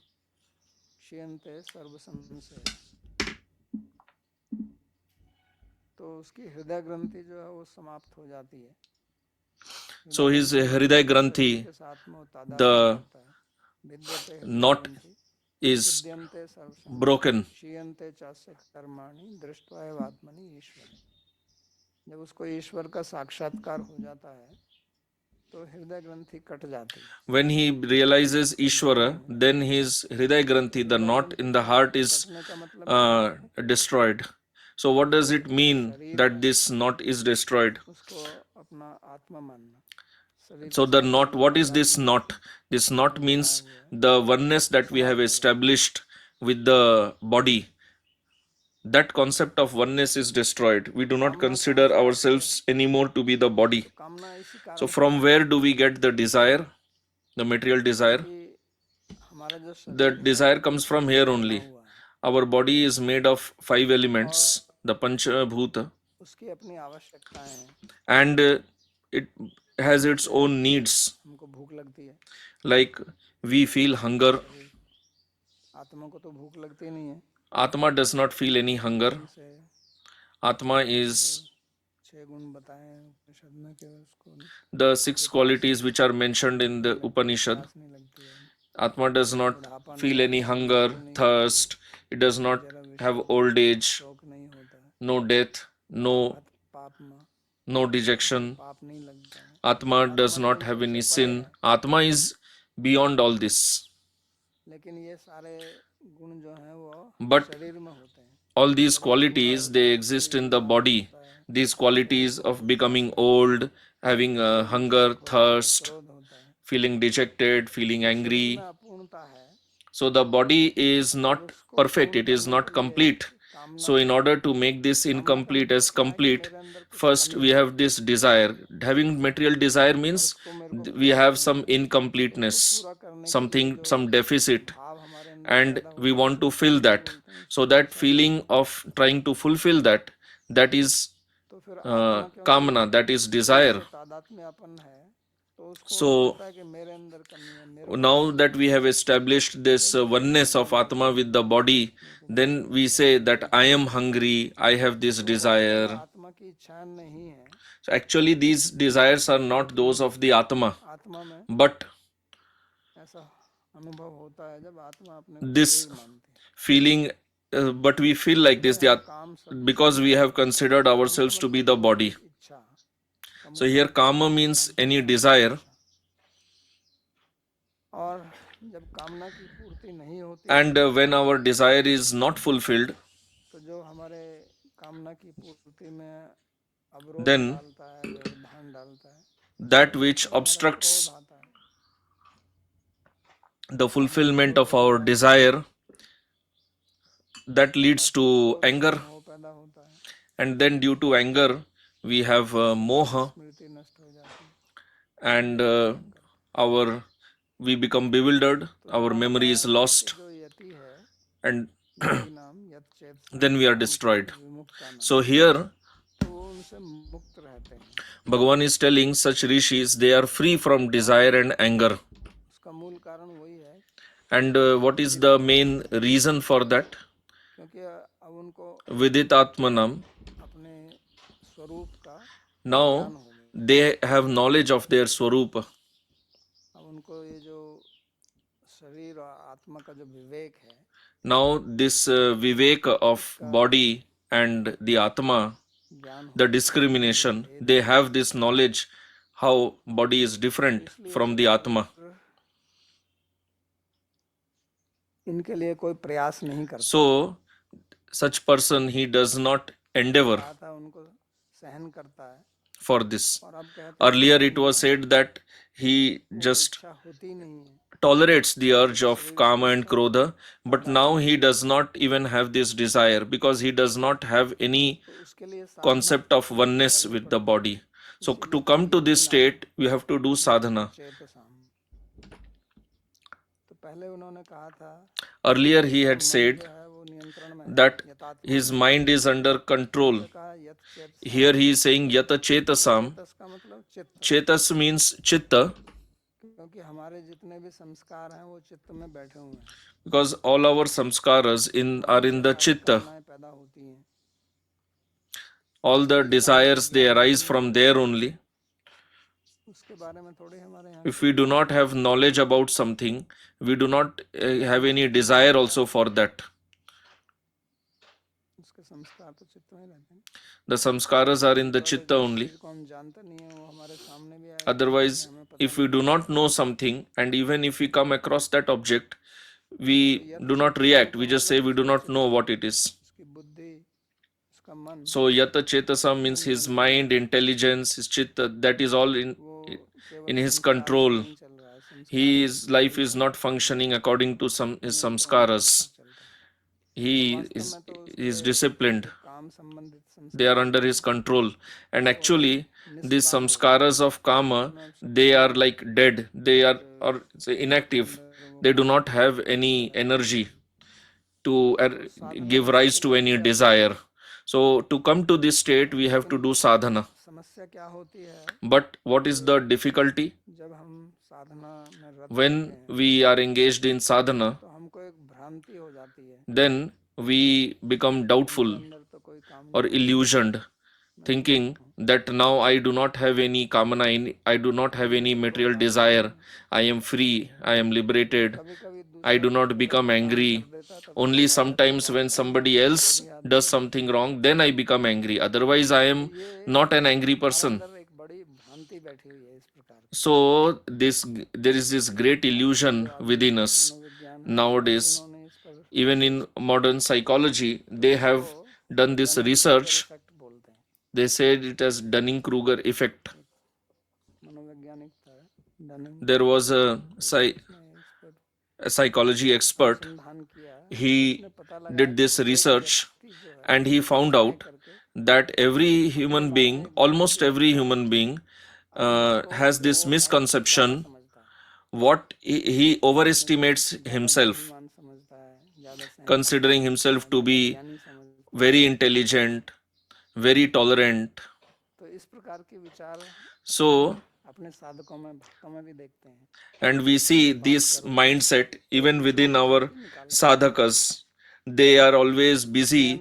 क्षीणते सर्व संशय, तो उसकी हृदय ग्रंथि जो है वो समाप्त हो जाती है। So his Hriday शरीर Granthi, के साथ में तादात्म्य the होता है। विद्यते हृदय knot ग्रंथि is विद्यन्ते सर्व संशय broken. क्षीयन्ते चास्य कर्माणि दृष्ट्वा एव आत्मनि ईश्वर। जब उसको ईश्वर का साक्षात्कार हो जाता है तो हृदय ग्रंथि कट जाती है। When he realizes Ishvara, then his Hriday Granthi, the knot in the heart, is कटने का मतलब क्या है? destroyed. So what does it mean शरीर that है, this knot is destroyed? उसको अपना आत्मा मानना, शरीर So के the साथ knot, में what is this तादात्म्य knot? This knot जो बनाया means हुआ है the oneness that we have समाप्त हो जाता है। established with the body. That concept of oneness is destroyed. We do not कामना कहाँ consider से आती है? ourselves anymore to be the body. तो कामना इसी So कारण से from आती where do we get the desire, the material है desire? कि हमारा जो The शरीर है desire वो comes पंच from तत्व here से बना only. हुआ है Our body is made of 5 और elements, the Panchabhuta, उसकी अपनी आवश्यकताएं हैं। and it has its जैसे own needs. हमको भूख लगती है, Like we feel hunger. शरीर आत्मा को तो भूख लगती नहीं है। Atma does not feel any hunger. कौन से Atma जो is 6 गुण बताए हैं उपनिषद में कि उसको the 6 पिपासा qualities which are mentioned in नहीं the लगती है, Upanishad. प्यास नहीं लगती है, Atma does not बुढ़ापा नहीं feel any आता है, hunger, मृत्यु नहीं होती, thirst. It does not जरा have विषाद old age, शोक नहीं होता है, no death, no अथ पाप में no dejection. पाप नहीं लगता है। Atma does आत्मा तो not इन have any सबसे परे sin. है, Atma is beyond all this. लेकिन ये सारे गुण जो हैं वो But शरीर में होते हैं। all these जब हम बूढ़ा qualities, होते they हैं, exist शरीर in the बीमार body. होता है, These शरीर qualities को of भूख becoming लगती है, old, having शरीर में hunger, शोक होता है, thirst, क्रोध होता है। feeling dejected, feeling जो शरीर में angry. अपूर्णता है, So the body is अब not उसको perfect, पूर्ण it is करने not के लिए complete. कामना So in है। order to make this कामना का incomplete मतलब as क्या है कि complete, मेरे अंदर कुछ first कमी we है have this desire. Having material desire और means उसको मेरे को we पूरा have करना some है। तो उसको incompleteness, पूरा करने के लिए something, जो some deficit, भाव हमारे अंदर and पैदा we होता है want to उसको fill कामना that. बोलते हैं, So उसकी that इच्छा बोलते feeling हैं। of trying to fulfill that, that is तो फिर आत्मा क्योंकि kamana, that is Ishwar desire. से तादात्म्यपन है तो उसको So होता है कि मेरे अंदर कमी है, मेरे को now चाहिए, that we have established this मेरे को oneness भूख of लगी Atma है, with the body, मेरे को then प्यास we लगी है, say मेरे that को I भूख am लगी है। hungry, I have this तो वो desire. आत्मा की इच्छा नहीं है। So actually, these desires are not लेकिन those of the Atma, आत्मा में but ऐसा अनुभव होता है जब आत्मा अपने को this शरीर मानती है। feeling, but we feel like this यहाँ काम शब्द because we have considered काम का ourselves to be मतलब the कोई भी body. इच्छा का So मूल here अर्थ होता kama है means शांति, any शांति, desire, इच्छा। और जब कामना की पूर्ति नहीं होती and when our desire is not fulfilled, तो जो हमारे कामना की पूर्ति में अवरोध then डालता है, व्यवधान डालता है, that which तो हमारा क्रोध obstructs आता है। the कामना fulfillment क्रोध of से our पैदा desire, that leads to क्रोध से anger, मोह पैदा होता है, and then due to anger we have moha, स्मृति नष्ट हो जाती है, and our we become bewildered, our memory is lost, जो यति है and योगी नाम यत चेत then we are नाम destroyed. विमुक्ता नाम, So here तो वो उनसे मुक्त रहते हैं। Bhagavan is telling such rishis they are free from desire and anger. उसका मूल कारण वही है And what is the main reason for that? क्योंकि अब उनको Vidit Atmanam. अपने स्वरूप का Now ज्ञान हो गया। they have knowledge of their swarupa. अब उनको ये जो शरीर और आत्मा का जो विवेक है, Now this vivek of body and the Atma, ज्ञान हो the गया, discrimination, they have this knowledge how body is different from the Atma. इनके लिए कोई प्रयास नहीं करता। So such person he does not endeavor था उनको सहन करता है, for this. और अब कहते हैं Earlier it was said that he just इच्छा होती नहीं है, tolerates the urge of kama and krodha, but now he does not even have this desire because he does not have any तो उसके लिए concept of oneness with the body. So to come to this state, we have to do sadhana. चेतसाम। तो पहले उन्होंने कहा था Earlier he had said है वो नियंत्रण में है, that यथात्मा his mind is under control. कहा यत चेत Here he is saying yata chetasam. तस का मतलब चित्त, Chetas means chitta क्योंकि हमारे जितने भी संस्कार हैं वो चित्त में बैठे हुए हैं, because all our samskaras are in the chitta. कामनाएं पैदा होती हैं। All the desires they arise from there only. उसके बारे में थोड़ी हमारे यहाँ If we do not have knowledge about something, we do not have any desire also for that. उसके संस्कार तो चित्त में रहते हैं। The samskaras are in the chitta only. को हम जानते नहीं है वो हमारे सामने भी आए, Otherwise, if we do not know something and even if we come across that object, we do not react. We just say we do not know what it is. उसकी बुद्धि, उसका मन, So yata chetasam means his mind, intelligence, his chitta, that is all in his control. His life is not functioning according to his samskaras. He is disciplined. काम संबंधित They are under his control. And actually, these samskaras of kama, they are like dead. They are or say inactive. They do not have any energy to give rise to any desire. So to come to this state, we have to do sadhana. समस्या क्या होती है But what is the difficulty? जब हम साधना में रत When we are engaged in sadhana, तो हमको एक भ्रांति हो जाती है, then we become doubtful अंदर तो कोई काम or illusioned, thinking that now I do not have any kamana, I do not have any material desire, I am free, I am liberated, कभी कभी I do not become angry. Only sometimes when somebody else does something wrong, then I become angry. Otherwise, I am not an angry person. अंदर एक बड़ी भ्रांति बैठी हुई है इस प्रकार की। So there is this great illusion within us nowadays. Even in modern psychology, they have done this research. Effect बोलते हैं, They said it as Dunning-Kruger effect. मनोवैज्ञानिक था Dunning, There was a psychology expert. अनुसंधान किया, He पता लगा did this research and he found out that every human being, almost every human being, has this misconception. What he overestimates himself, मान समझता है, ज्यादा considering himself to be very intelligent, very tolerant. तो इस प्रकार के विचार So, अपने साधकों में भक्तों में भी देखते हैं। and we see this mindset even within our sadhakas. They are always busy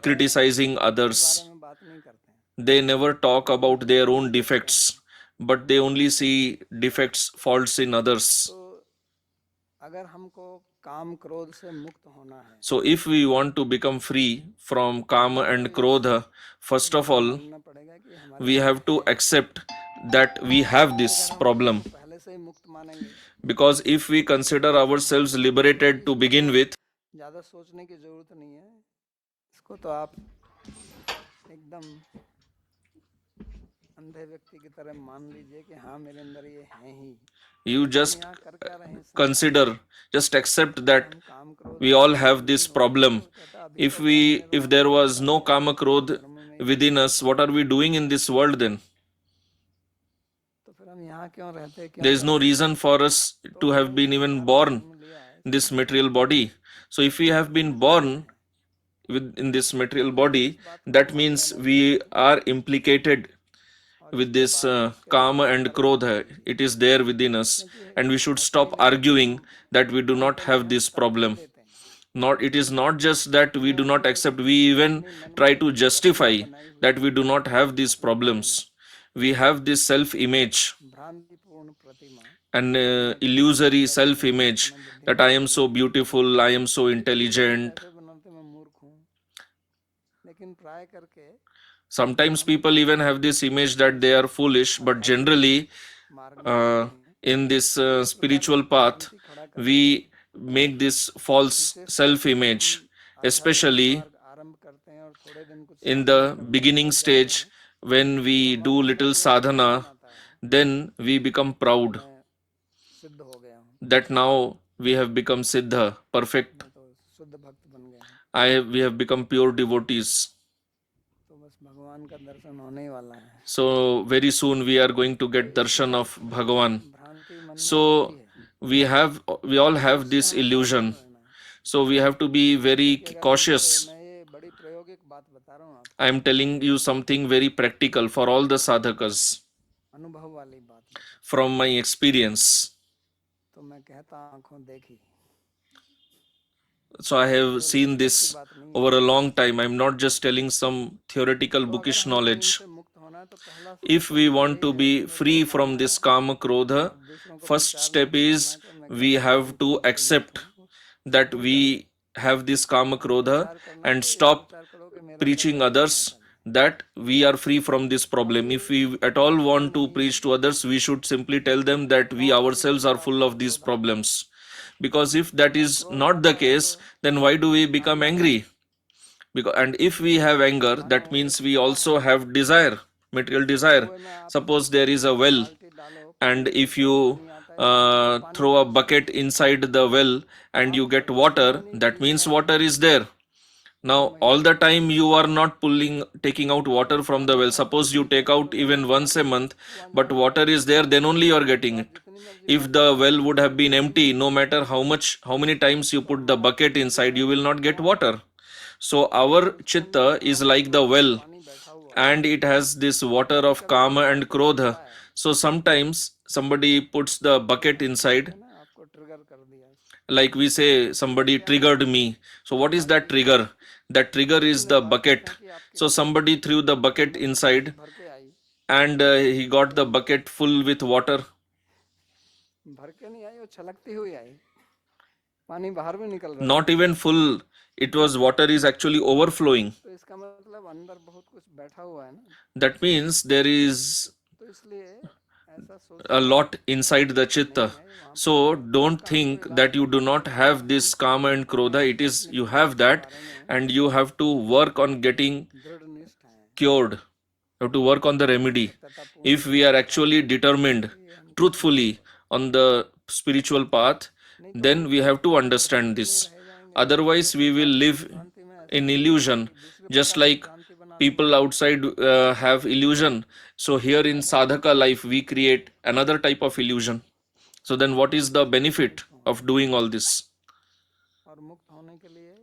criticizing others. में बात नहीं करते हैं, They never talk about their own defects, but they only see defects, faults in others. तो अगर हमको काम क्रोध से मुक्त होना है So if we want to become free from kama and krodha, first of all, मानना पड़ेगा कि हमारे we have to accept that we have this problem. पहले से ही मुक्त मानेंगे Because if we consider ourselves liberated to begin with, ज्यादा सोचने की जरूरत नहीं है इसको तो आप एकदम अंधे व्यक्ति की तरह मान लीजिए कि हाँ मेरे अंदर ये है ही you just यहाँ कर क्या रहे हैं consider, just accept that काम क्रोध we all have this problem. If there was no kama krodh within us, what are we doing in this world then? तो फिर हम यहाँ क्यों रहते हैं There is no reason for us to have been even born in this material body. So if we have been born in this material body, that means we are implicated with this kama and krodha. It is there within us, and we should stop arguing that we do not have this problem. Not, it is not just that we do not accept, we even try to justify that we do not have these problems. We have this self-image, भ्रांतिपूर्ण Pratima an illusory self-image that I am so beautiful, I am so intelligent. ऐसे बनाते मैं मूर्ख हूँ लेकिन प्राय करके Sometimes people even have this image that they are foolish, but generally, in this spiritual path, we make this false self-image, especially आरंभ करते हैं और थोड़े दिन कुछ in the beginning stage when we do little sadhana, then we become proud सिद्ध हो गया हूँ that now we have become siddha, perfect. तो शुद्ध भक्त बन गए हैं We have become pure devotees. तो बस भगवान का दर्शन होने ही वाला है So very soon we are going to get darshan of Bhagavan. भ्रांति मन में So we all have this illusion. So we have to be very cautious. मैं ये बड़ी प्रायोगिक बात बता रहा हूँ आपको I am telling you something very practical for all the sadhakas अनुभव वाली बात है। from my experience. तो मैं कहता आंखों देखी So I have seen this over a long time. I am not just telling some theoretical bookish knowledge. से मुक्त होना है तो पहला If we want to be free from this kama krodha, first step is we have to accept that we have this kama krodha and stop preaching others that we are free from this problem. If we at all want to preach to others, we should simply tell them that we ourselves are full of these problems. Because if that is not the case, then why do we become angry? Because, and if we have anger, that means we also have desire, material desire. Suppose there is a well, and if you throw a bucket inside the well and you get water, that means water is there. Now, all the time you are not taking out water from the well. Suppose you take out even once a month, but water is there, then only you are getting it. If the well would have been empty, no matter how many times you put the bucket inside, you will not get water. So our chitta is like the well, and it has this water of kama and krodha. So sometimes somebody puts the bucket inside, ना आपको trigger कर दिया like we say somebody triggered me. So what is that trigger? That trigger is the bucket. So somebody threw the bucket inside भर के आई and he got the bucket full with water. भर के नहीं आई वो छलकती हुई आई पानी बाहर भी निकल रहा Not even full. It was water is actually overflowing. तो इसका मतलब अंदर बहुत कुछ बैठा हुआ है ना That means there is तो इसलिए ऐसा सोच a lot inside the chitta. So don't think that you do not have this kama and krodha. It is you have that, and you have to work on getting दृढ़ निष्ठ है cured. You have to work on the remedy. If we are actually determined truthfully on the spiritual path, then we have to understand this. Otherwise, we will live in illusion, just like people outside have illusion. So here in sadhaka life, we create another type of illusion. So then what is the benefit of doing all this? और मुक्त होने के लिए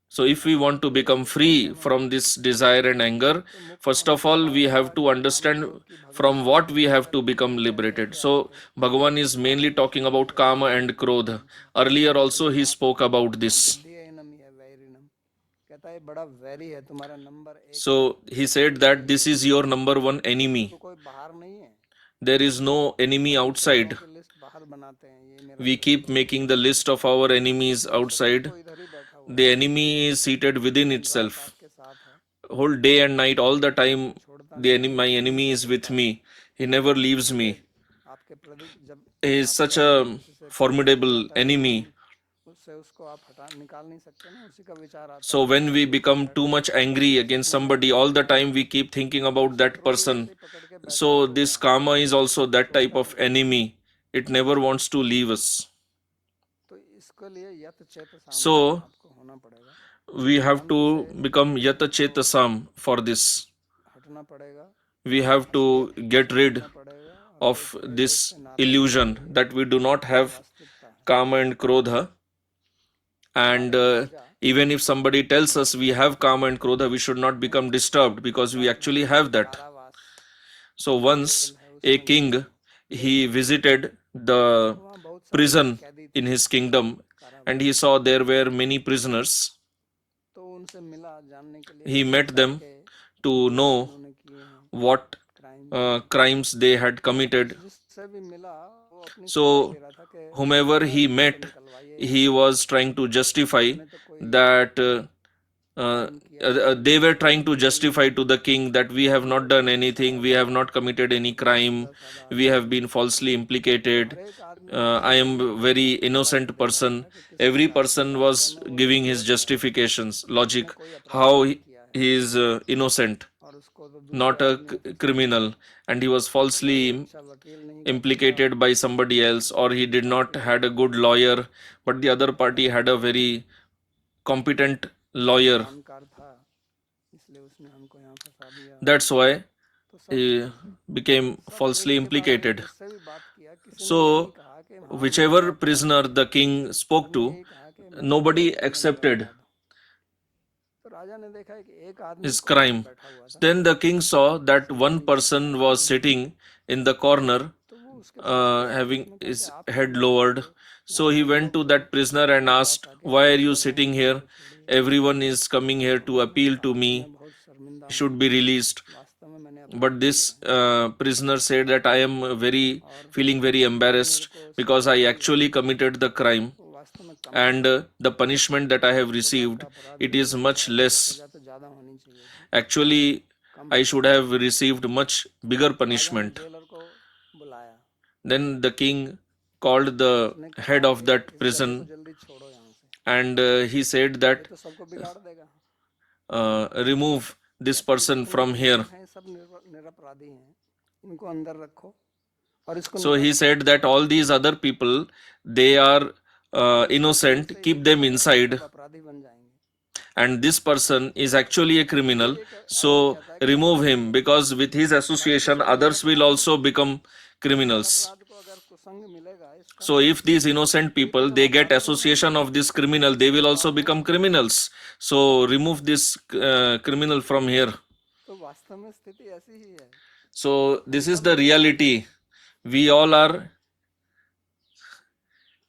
So if we want to become free from this desire and anger, first of all, we have to understand from what we have to become liberated. So Bhagavan is mainly talking about kama and krodha. Earlier also he spoke about this. बुद्धिहीनम या वैरिणम कहता है बड़ा vary है तुम्हारा number एक So he said that this is your number one enemy. तो कोई बाहर नहीं है There is no enemy outside. की लिस्ट बाहर बाहर बनाते हैं, ये मेरा we keep making the list of our enemies outside. तो इधर ही बैठा हुआ The enemy is seated within है, itself. आपके साथ है, Whole day and night, all the time, छोड़ता the नहीं enemy, है, my enemy is with me. He never leaves me. आपके प्रति जब He is आपका such a किसी से formidable जाता है, enemy. उससे उसको आप निकाल नहीं सकते ना, उसी का विचार आता So है, when we become too much angry against somebody, all the time we keep thinking about that person. पकड़ के बैठा So this karma is also that type of enemy. It never wants to leave us. तो इसके लिए यत चेत साम So आपको होना पड़ेगा, we have to become yata chetasam for this. हटना पड़ेगा, We have to get rid पड़ेगा, of this illusion that we do not have वास्तविकता है। kama and krodha. And even if somebody tells us we have kama and krodha, we should not become disturbed because we actually have that. कारावास, So once a king, he visited the वहाँ बहुत सारे prison कैदी थे, in his kingdom and he saw there were many prisoners. तो उनसे मिला जानने के लिए He met them के to know उन्होंने किए हैं what crime, crimes they had committed. जिससे भी मिला वो अपनी So सफाई दे रहा था कि whomever he met, निकलवाइए, he was trying to justify हमने तो कोई that क्राइम किया they were trying to justify to the king that we have not done anything, we have not committed any crime, we have been falsely implicated, हर एक आदमी I am a very innocent person. Every person was giving his justifications, logic, how he is innocent, और उसको तो not a criminal, and he was falsely अच्छा वकील नहीं implicated by somebody else, or he did not had a good lawyer, but the other party had a very competent lawyer. जानकार था, इसलिए उसने हमको यहाँ फंसा दिया, That's why तो सब he became falsely implicated. उससे भी बात किया, किसी ने So, यही कहा कि हाँ, whichever prisoner the king spoke to, यही कहा कि nobody accepted तो राजा ने देखा है कि एक आदमी his कोने में crime. बैठा हुआ था, Then the king saw that one person was sitting in the corner, तो वो उसके having his head lowered. So he went to that prisoner and asked, "Why are you sitting here? Everyone is coming here to appeal to me. बहुत शर्मिंदा He should be released." वास्तव में मैंने But this prisoner said that I am feeling very embarrassed because I actually committed the crime, वास्तव में कम and the punishment that I have received, it is much less. सजा तो ज्यादा होनी चाहिए थी, Actually, I should have received much bigger punishment. Jailer को बुलाया, Then the king called the head of that prison जल्दी छोड़ो यहाँ से, and he said that तो सबको बिगाड़ देगा, remove this person from here. हैं सब निरपराधी हैं, इनको अंदर रखो और इसको So he said that all these other people, they are innocent, keep them inside, अपराधी बन जाएंगे, and this person is actually a criminal, so remove him, because with his association others will also become criminals. अपराध को अगर कुसंग मिलेगा इसका, So if these innocent people, they get association of this criminal, they will also become criminals. So remove this criminal from here. तो वास्तव में स्थिति ऐसी ही है, So this is the reality. We all are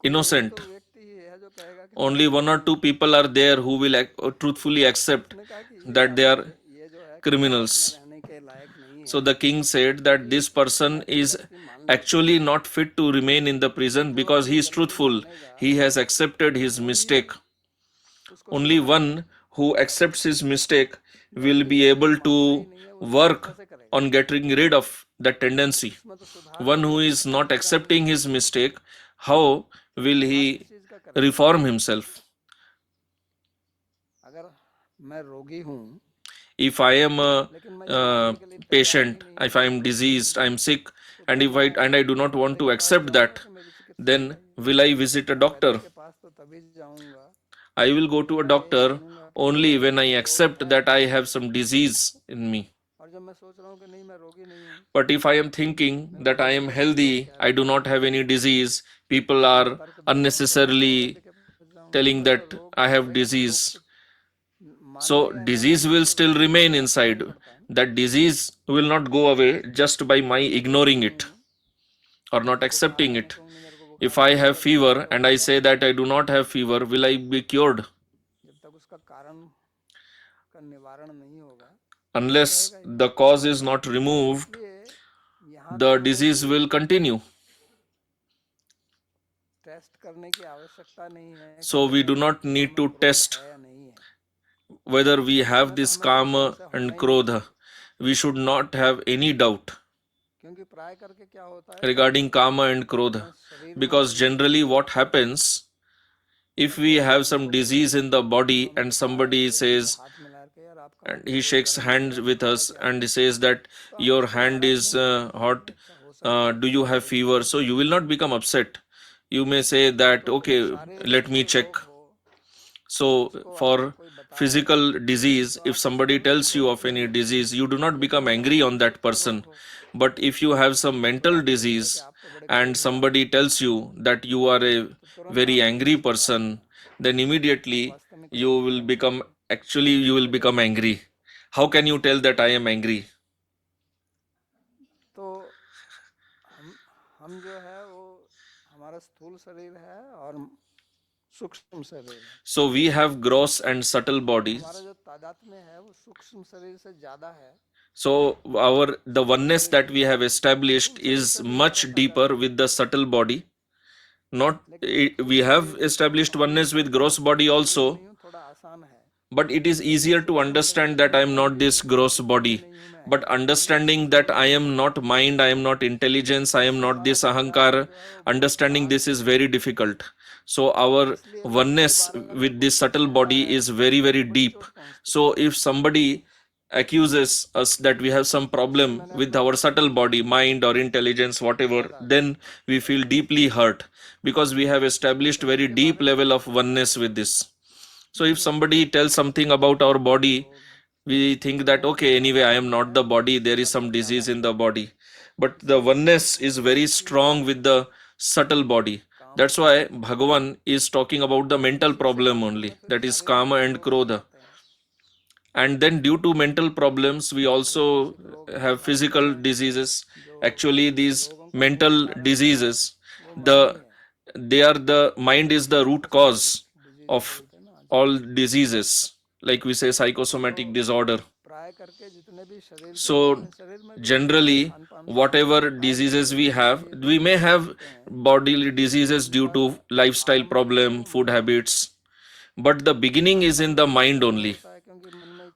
innocent. तो व्यक्ति ही है जो कहेगा कि Only one or two people are there who will truthfully accept उसने कहा कि that they are ये जो है criminals. रहने के लायक नहीं है, So the king said that this person is actually not fit to remain in the prison because he is truthful. He has accepted his mistake. Only one who accepts his mistake will be able to work on getting rid of that tendency. इसमें तो सुधार One who is not accepting his mistake, how will he चीज का कर, reform himself? अगर मैं रोगी हूँ If I am a patient, if I am diseased, I am sick, and if I do not want to accept that, then will I visit a doctor? के पास तो तभी जाऊंगा I will go to a doctor only when I accept that I have some disease in me. और जब मैं सोच रहा हूँ कि नहीं मैं रोगी नहीं हूँ, But if I am thinking that I am healthy, I do not have any disease, people are unnecessarily telling that I have disease. So disease will still remain inside. That disease will not go away just by my ignoring it or not accepting it. If I have fever and I say that I do not have fever, will I be cured? जब तक उसका कारण का निवारण नहीं होगा, Unless the cause is not removed, ये यहाँ the disease will continue. Test करने की आवश्यकता नहीं है कि So we do not need to test है या नहीं है, whether we have हमें तो this हमेशा kama ऐसा होना and ही नहीं krodha. चाहिए, We should not have any doubt क्योंकि प्राय करके क्या होता है regarding kama and krodha, शरीर में because generally what happens, if we have some disease in the body and somebody says, हाथ मिला के यार आपका and he shakes hands with us and he says that your hand is hot, do you have fever? So you will not become upset. You may say that, okay, let me check. So for physical disease, if somebody tells you of any disease, you do not become angry on that person. But if you have some mental disease and somebody tells you that you are a very angry person, then immediately you will become, actually you will become angry. How can you tell that I am angry? तो हम जो है वो हमारा स्थूल शरीर है और सूक्ष्म शरीर है, So we have gross and subtle bodies. हमारा जो तादात्म्य है वो सूक्ष्म शरीर से ज्यादा है, So the oneness that we have established is much deeper with the subtle body. We have established oneness with gross body also, थोड़ा आसान है, but it is easier to understand that I am not this gross body. But understanding that I am not mind, I am not intelligence, I am not this ahankar, understanding this is very difficult. So our oneness with this subtle body is very, very deep. So if somebody accuses us that we have some problem with our subtle body, mind or intelligence, whatever, then we feel deeply hurt because we have established very deep level of oneness with this. So if somebody tells something about our body, we think that, okay, anyway, I am not the body, there is some disease in the body. But the oneness is very strong with the subtle body. That's why Bhagavan is talking about the mental problem only, that is kama and krodha. And then due to mental problems, we also have physical diseases. Actually, these mental diseases, the mind is the root cause of all diseases, like we say psychosomatic disorder. So generally, whatever diseases we have, we may have bodily diseases due to lifestyle problem, food habits, but the beginning is in the mind only.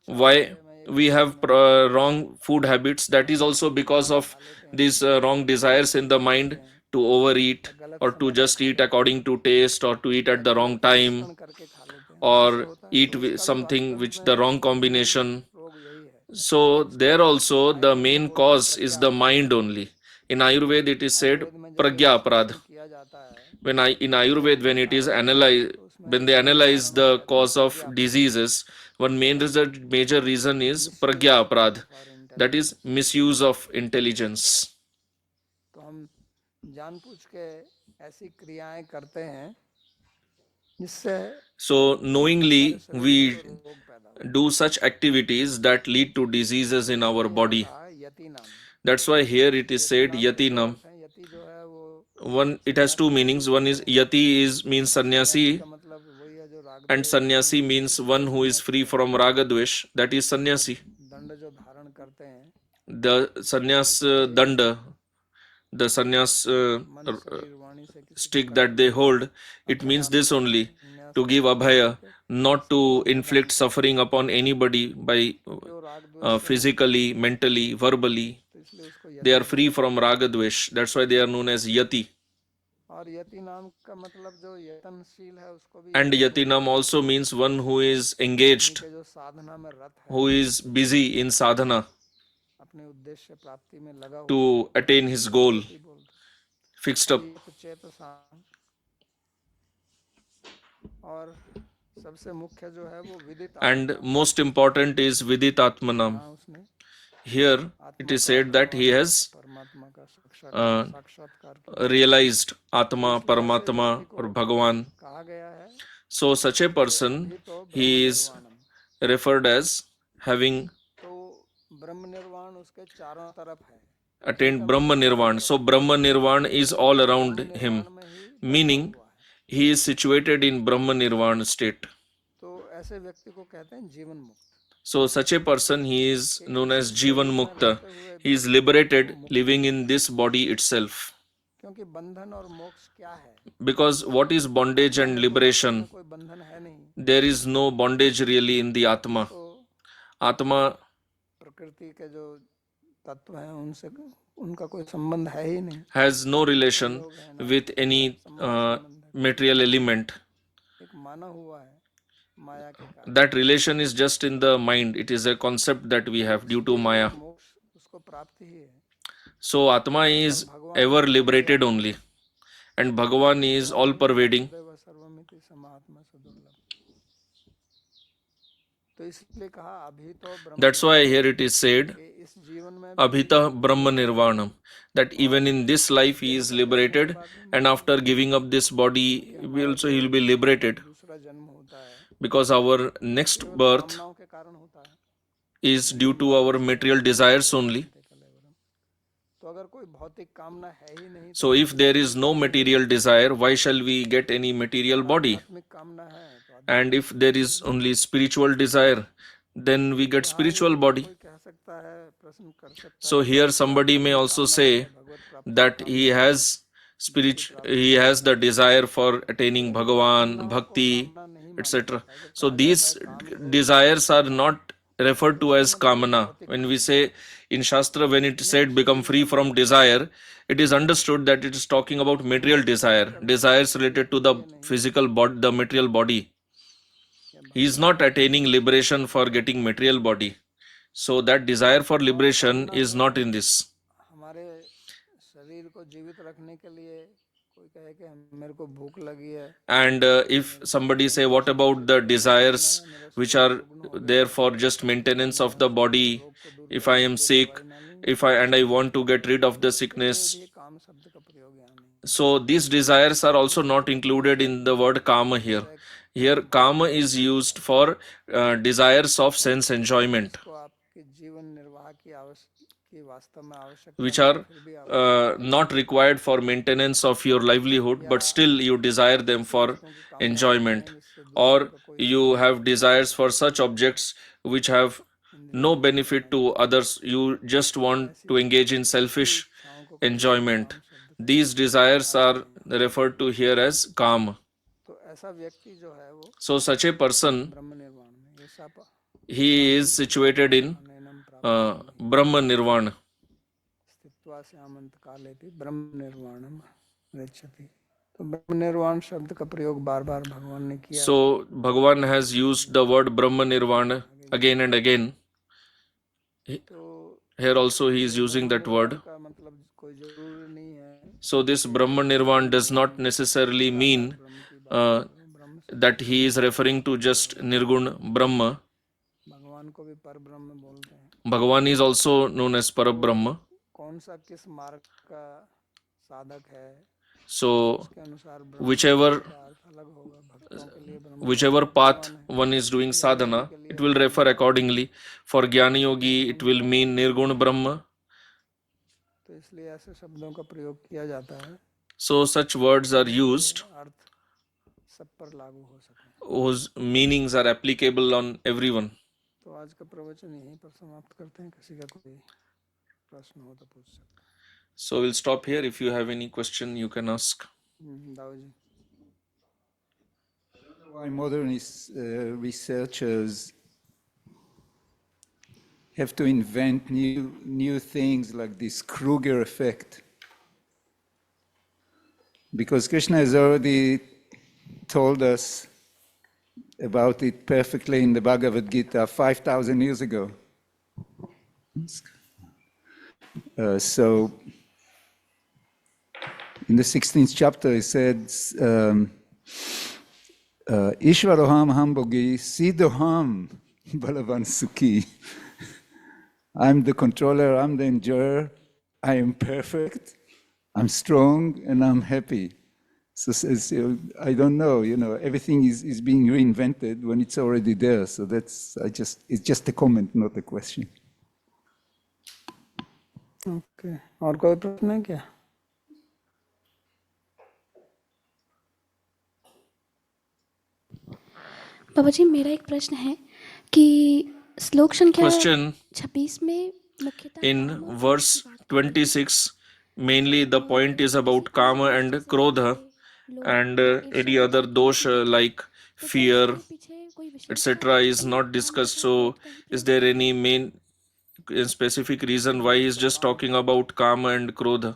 Why we have wrong food habits? That is also because of these wrong desires in the mind to overeat or to just eat according to taste or to eat at the wrong time or eat something which the wrong combination. So there also the main cause is the mind only. In Ayurveda it is said pragya aparadha. In Ayurveda when it is analyzed, when they analyze the cause of diseases, one major reason is pragya aparadha, that is misuse of intelligence. तो हम जानबूझ के ऐसी क्रियाएं करते हैं जिससे So knowingly we do such activities that lead to diseases in our body. That's why here it is said yatinam. One, it has two meanings. One is yati means sannyasi, and sannyasi means one who is free from ragadvesh. That is sannyasi. The sannyas danda, the sannyas stick that they hold, it means this only, to give abhaya, not to inflict suffering upon anybody by physically, mentally, verbally. They are free from ragadvesh. That's why they are known as yati. And yatinam also means one who is engaged, who is busy in sadhana to attain his goal, fixed up. And most important is viditatmanam. Here it is said that he has realized Atma, Paramatma or Bhagavan. So such a person, he is referred as having attained Brahma Nirvana. So Brahma Nirvana is all around him, meaning he is situated in Brahma Nirvana state. So such a person, he is known as Jivan Mukta. He is liberated living in this body itself. क्योंकि बंधन और मोक्ष क्या है? Because what is bondage and liberation? कोई बंधन है नहीं, There is no bondage really in the Atma. तो Atma प्रकृति के जो तत्व हैं उनसे उनका कोई संबंध है ही नहीं, has no relation with any material element. एक माना हुआ है माया के कारण, That relation is just in the mind. It is a concept that we have due to Maya. मोक्ष उसको प्राप्त ही है। So Atma is ever liberated only, and Bhagavan is all pervading. सदैव सर्वमिति समात्मा सदुर्लभ। तो इसलिए कहा अभी तो ब्रह्म, That's why here it is said, इस जीवन में Abhita Brahma Nirvanam, that even in this life he is liberated, and after giving up this body, he will be liberated, दूसरा जन्म होता है because our next birth कामनाओं के कारण होता है। is due to our material desires only. तो अगर कोई भौतिक कामना है ही नहीं, So if there is no material desire, why shall we get any material body? आत्मिक कामना है तो And if there is only spiritual desire, then we get spiritual body. कोई कह सकता है, प्रश्न कर सकता So here somebody may also say that he has the desire for attaining Bhagavan, Bhakti, etc. So these desires are not referred to as kamana. When we say in Shastra, when it said become free from desire, it is understood that it is talking about material desire, desires related to the physical body, the material body. He is not attaining liberation for getting material body. So that desire for liberation is not in this. हमारे शरीर को जीवित रखने के लिए कोई कहे कि मेरे को भूख लगी है, And if somebody say, what about the desires which are there for just maintenance of the body? If I am sick, and I want to get rid of the sickness, ये काम शब्द का प्रयोग यहाँ नहीं। so these desires are also not included in the word kama here. Here kama is used for desires of sense enjoyment, तो आपके जीवन निर्वाह की वास्तव में आवश्यकता which are not required for maintenance of your livelihood, but still you desire them for enjoyment, or you have desires for such objects which have no benefit to others. You just want to engage in selfish enjoyment. These desires are referred to here as kama. तो ऐसा व्यक्ति जो है वो So such a person, ब्रह्म निर्वाण में ये सब he is situated in नैनम प्राप्त Brahma Nirvana. स्थित्वा श्यामंत काले भी ब्रह्म निर्वाणम गच्छति। तो ब्रह्म निर्वाण शब्द का प्रयोग बार बार भगवान ने किया। So Bhagavan has used the word Brahma Nirvana again and again. तो Here also he is using that word. का मतलब कोई जरूरी नहीं है So this Brahma Nirvana does not necessarily mean that he is referring to just Nirgun Brahma. भगवान को भी पर ब्रह्म बोलते हैं। Bhagavan is also known as Parabrahma. कौन सा किस मार्ग का साधक है So उसके अनुसार ब्रह्म whichever का अर्थ अलग होगा। भक्तों के लिए ब्रह्म whichever path one is doing sadhana, it will refer accordingly. For Jnani Yogi, it will mean Nirgun Brahma. तो इसलिए ऐसे शब्दों का प्रयोग किया जाता है So such words are used अर्थ सब पर लागू हो सके। whose meanings are applicable on everyone. तो आज का प्रवचन यहीं पर समाप्त करते हैं। किसी का कोई प्रश्न हो तो पूछ सकते So we'll stop here. If you have any question, you can ask. हैं। Dau ji Why modern researchers have to invent new things like this Kruger effect? Because Krishna has already told us about it perfectly in the Bhagavad Gita 5,000 years ago. So in the 16th chapter he said, Ishvaroham hambogi sidoham balavan sukhi. I'm the controller, I'm the enjoyer, I am perfect, I'm strong, and I'm happy. So I don't know, everything is being reinvented when it's already there. So it's just a comment, not a question. Okay और कोई प्रश्न है क्या? बाबा जी मेरा एक प्रश्न है कि श्लोक संख्या Question 26 में मुख्यतः in verse 26, mainly the point is about kama and krodha, and any other dosha like fear, etc. is not discussed. So is there any main specific reason why he's just talking about kama and krodha?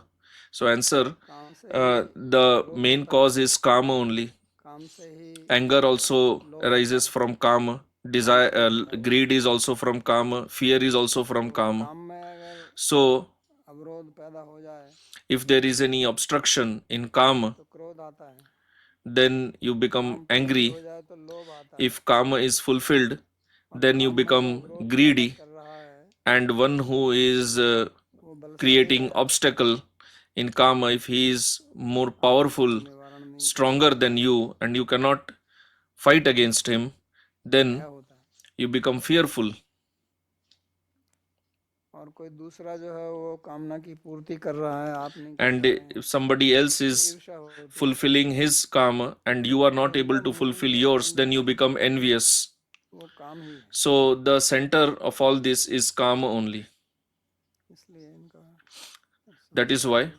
So answer, काम से the main cause is kama only. काम से ही Anger also arises from kama. Desire, greed is also from kama. Fear is also from kama. काम में अगर So अवरोध पैदा हो जाए if there is any obstruction in kama, तो क्रोध आता है, then you become काम पूर्ण angry. हो जाए तो लोभ आता है, If kama is fulfilled, और then you काम में जो become अवरोध पैदा greedy, कर रहा है and one who is वो बलशाली creating है, obstacle in kama, if he is more powerful, निवारण नहीं stronger than you, and you cannot fight against him, then भय होता है, you become fearful. और कोई दूसरा जो है वो कामना की पूर्ति कर रहा है, आप नहीं कर And पा रहे हैं, if somebody else तो is ईर्ष्या होती है, fulfilling his kama and you are not able to fulfill yours, then you become envious. वो काम ही है, So the center of all this is kama only. इसलिए इनका That is why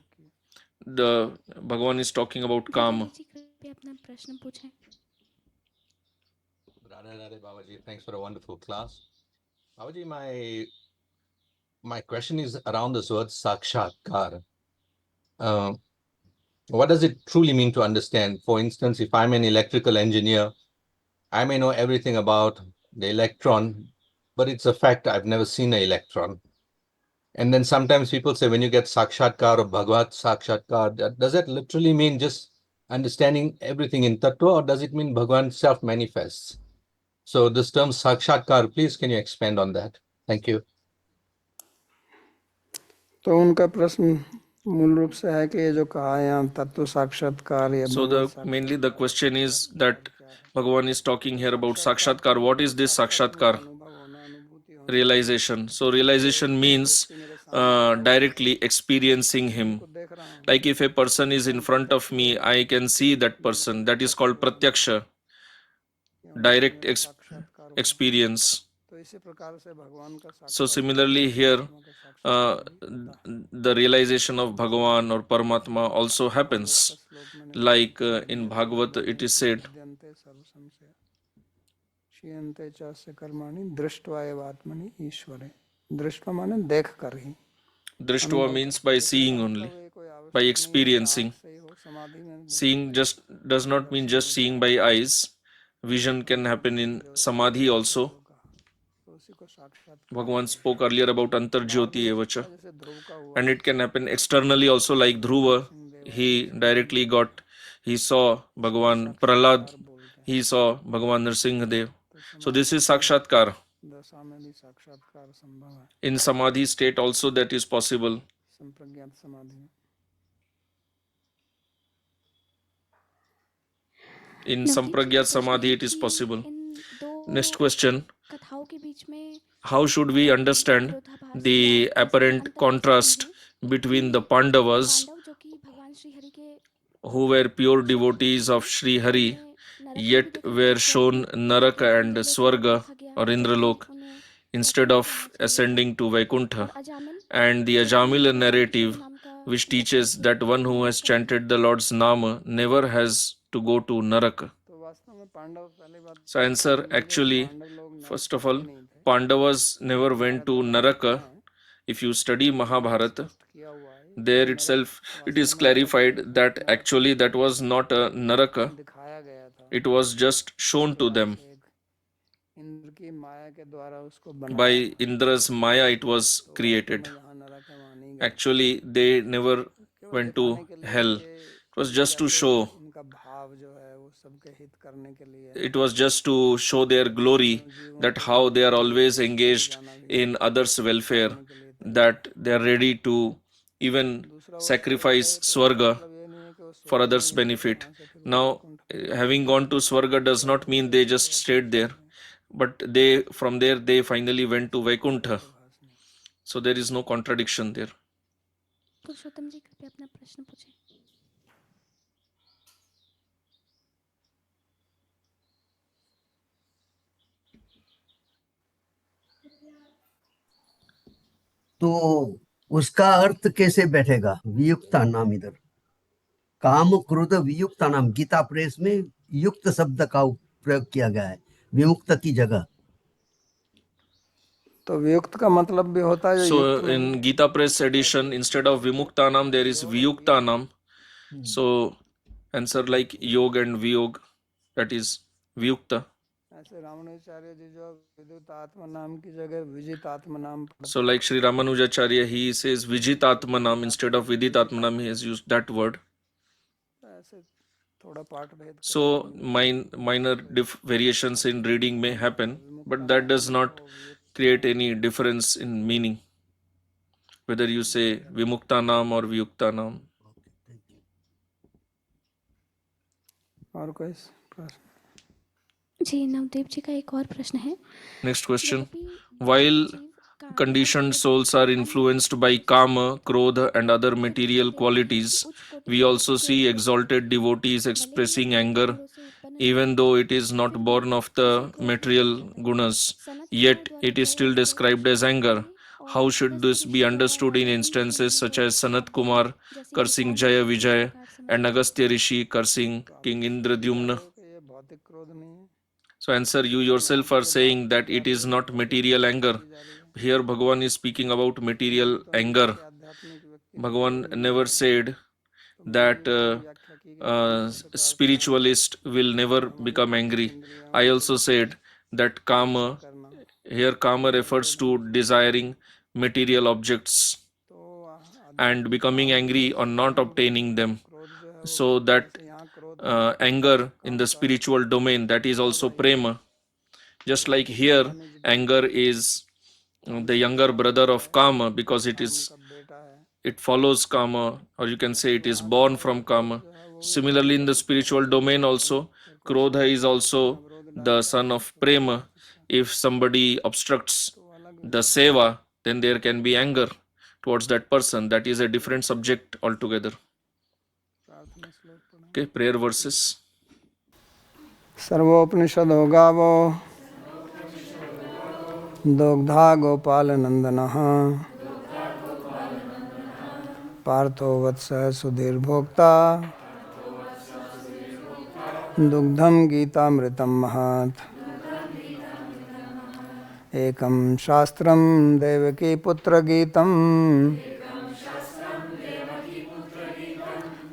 the Bhagavan is talking about kama. जी कृपया अपना प्रश्न पूछें। Radha Radha Babaji, thanks for a wonderful class. Babaji, my question is around this word sakshatkar. What does it truly mean to understand? For instance, if I'm an electrical engineer, I may know everything about the electron, but it's a fact I've never seen an electron. And then sometimes people say, when you get sakshatkar or bhagavad sakshatkar, does that literally mean just understanding everything in tattva, or does it mean Bhagavan self manifests? So this term sakshatkar, please can you expand on that? Thank you. तो उनका प्रश्न मूल रूप से है कि ये जो कहा है यहाँ तत्व साक्षात्कार या So the mainly the question is that Bhagavan is talking here about sakshatkar. What is this sakshatkar? अनुभव होना, अनुभूति होना, Realization. So realization means directly experiencing him. को देख रहा हूँ, Like if a person is in front of me, I can see that person. That is called pratyaksha, direct साक्षात्कार experience. तो इसी प्रकार से भगवान का So similarly here, the realization of Bhagavan or Paramatma also happens. Like in Bhagavad it is said, साक्षात्कार सर्वसंशय क्षीयन्ते च कर्माणि दृष्ट्वा एव आत्मनि ईश्वरे, दृष्ट्वा माने देख कर ही, Drishtva means by seeing only, by experiencing. से ही हो समाधि में Seeing just does not mean just seeing by eyes. Vision can happen in samadhi also. तो उसी को साक्षात, Bhagavan spoke earlier about Antarjyoti evacha. जैसे ध्रुव का हुआ, And it can happen externally also, like Dhruva. He directly he saw Bhagavan Prahlad. He saw Bhagavan Nrsimhadev. So this is Sakshatkar. दशा में भी साक्षात्कार संभव है, In samadhi state also that is possible. संप्रज्ञात समाधि में। In Sampragyat Samadhi it is possible. Next question. कथाओं के बीच में How should we understand the apparent contrast between the Pandavas, Pandav जो कि भगवान श्री हरि के who were pure devotees of Sri Hari, yet were shown Naraka and Swarga or Indralok instead of ascending to Vaikuntha, and the Ajamila narrative, which teaches that one who has chanted the Lord's Nama never has to go to Naraka? तो वास्तव में पांडव पहली बात So answer, actually, first of all, Pandavas never went to Naraka. If you study Mahabharata, किया हुआ है, there itself it is clarified that actually that was not a Naraka, दिखाया गया था, it was just shown to them. एक इंद्र की माया के द्वारा उसको बनाया, By Indra's Maya it was created. जहाँ नरक है वहाँ नहीं गए, Actually, they never went to hell. It was just to show, इनका भाव जो है वो सबके हित करने के लिए, it was just to show their glory, that how they are always engaged in others' welfare, that they are ready to even sacrifice Swarga for others' benefit. Now, having gone to Swarga does not mean they just stayed there, but they from there they finally went to Vaikuntha. So there is no contradiction there. पुरुषोत्तम जी कृपया अपना प्रश्न पूछें। तो उसका अर्थ कैसे बैठेगा? वियुक्ता नाम, इधर काम क्रोध वियुक्ता नाम, गीता प्रेस में युक्त शब्द का प्रयोग किया गया है विमुक्त की जगह। तो वियुक्त का मतलब भी होता है जो So युक्त नहीं in Gita Press edition, instead of Vimuktanam, there is Viyuktanam. So answer like Yog and Viyog, that is Viyukta. ऐसे रामानुजाचार्य जी जो विद्युत आत्मा नाम की जगह विजित आत्मा नाम So like Sri Ramanujacharya, he says Vijit Atmanam instead of Vidit Atmanam, he has used that word. ऐसे थोड़ा पाठ भेद कर So minor variations in reading may happen, but that does not create any difference in meaning, whether you say Vimuktanam or Viyuktanam. और कोई प्रश्न? जी, नवदीप जी का एक और प्रश्न है। Next question. यद्यपि While जीव का conditioned souls are influenced by kama, krodha, and other material qualities, we also see exalted devotees expressing anger, even though it is not born of the material gunas, yet it is still described as anger. How should this be understood in instances such as Sanat Kumar cursing Jaya Vijay and Agastya Rishi cursing King Indradyumna? ये भौतिक क्रोध नहीं है, So answer, you yourself are saying that it is not material anger. Here Bhagavan is speaking about material anger. आध्यात्मिक व्यक्ति Bhagavan never said that spiritualist will never become angry. I also said that kama, here kama refers to desiring material objects तो and becoming angry on not obtaining them. क्रोध जो है So that यहाँ क्रोध anger in the spiritual domain, that is also prema. Just like here, anger is the younger brother of kama because का बेटा है, it follows kama, or you can say it is born from kama. Similarly, in the spiritual domain also, krodha is also the son of prema. If somebody obstructs the seva, then there can be anger towards that person. That is a different subject altogether. प्रार्थना श्लोक पढ़ें। Okay, prayer verses. सर्वोपनिषदो गावो दुग्धा गोपालनंदनः पार्थो वत्स सुधीर्भोक्ता दुग्धं गीतामृतं महत् एकं शास्त्रं देवकी पुत्रगीतम्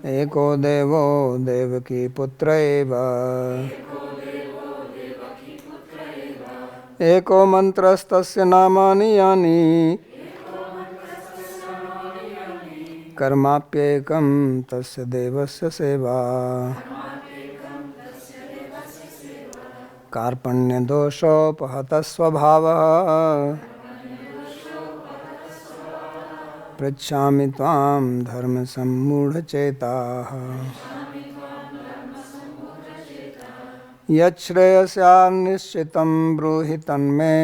एको देवो देवकी पुत्र एव एको मन्त्रस्तस्य नामानि यानि कर्माप्येकं तस्य देवस्य सेवा कार्पण्यदोषोपहतः स्वभावः पृच्छामि त्वां धर्मसम्मूढचेताः यच्छ्रेयस्यान्निश्चितं ब्रूहि तन्मे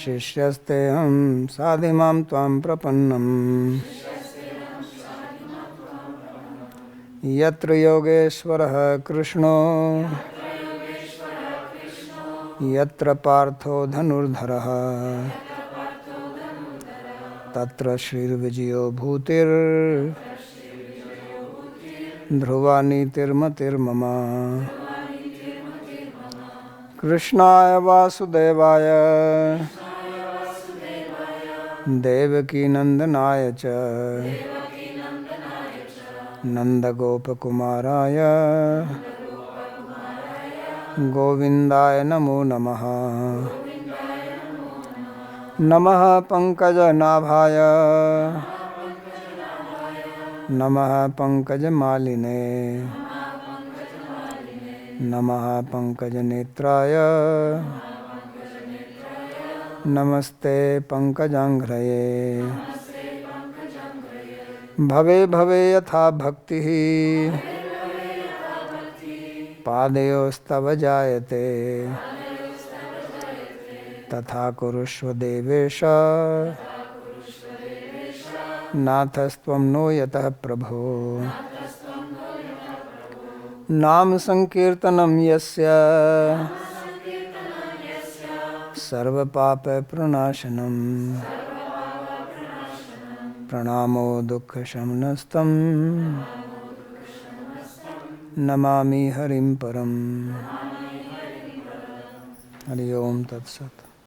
शिष्यस्तेऽहं साधिमां त्वां प्रपन्नम् यत्र योगेश्वरः कृष्णो यत्र पार्थो धनुर्धरः तत्र श्रीर्विजयो भूतिर् ध्रुवा नीतिर्मतिर्मम कृष्णाय वासुदेवाय देवकीनन्दनाय च नन्दगोपकुमाराय गोविन्दाय नमो नमः नमः पंकजनाभाय नमः पंकजमालिने नमः पंकजनेत्राय नमस्ते पंकजांघ्रये भवे भवे यथा भक्तिः पादयोस्तव जायते तथा कुरुष्व देवेश नाथस्त्वं नो यतः प्रभो नाम संकीर्तनं यस्य सर्वपापप्रणाशनम् प्रणामो दुःखशमनस्तं नमामि हरिं परम्। हरि ओम तत्सत्।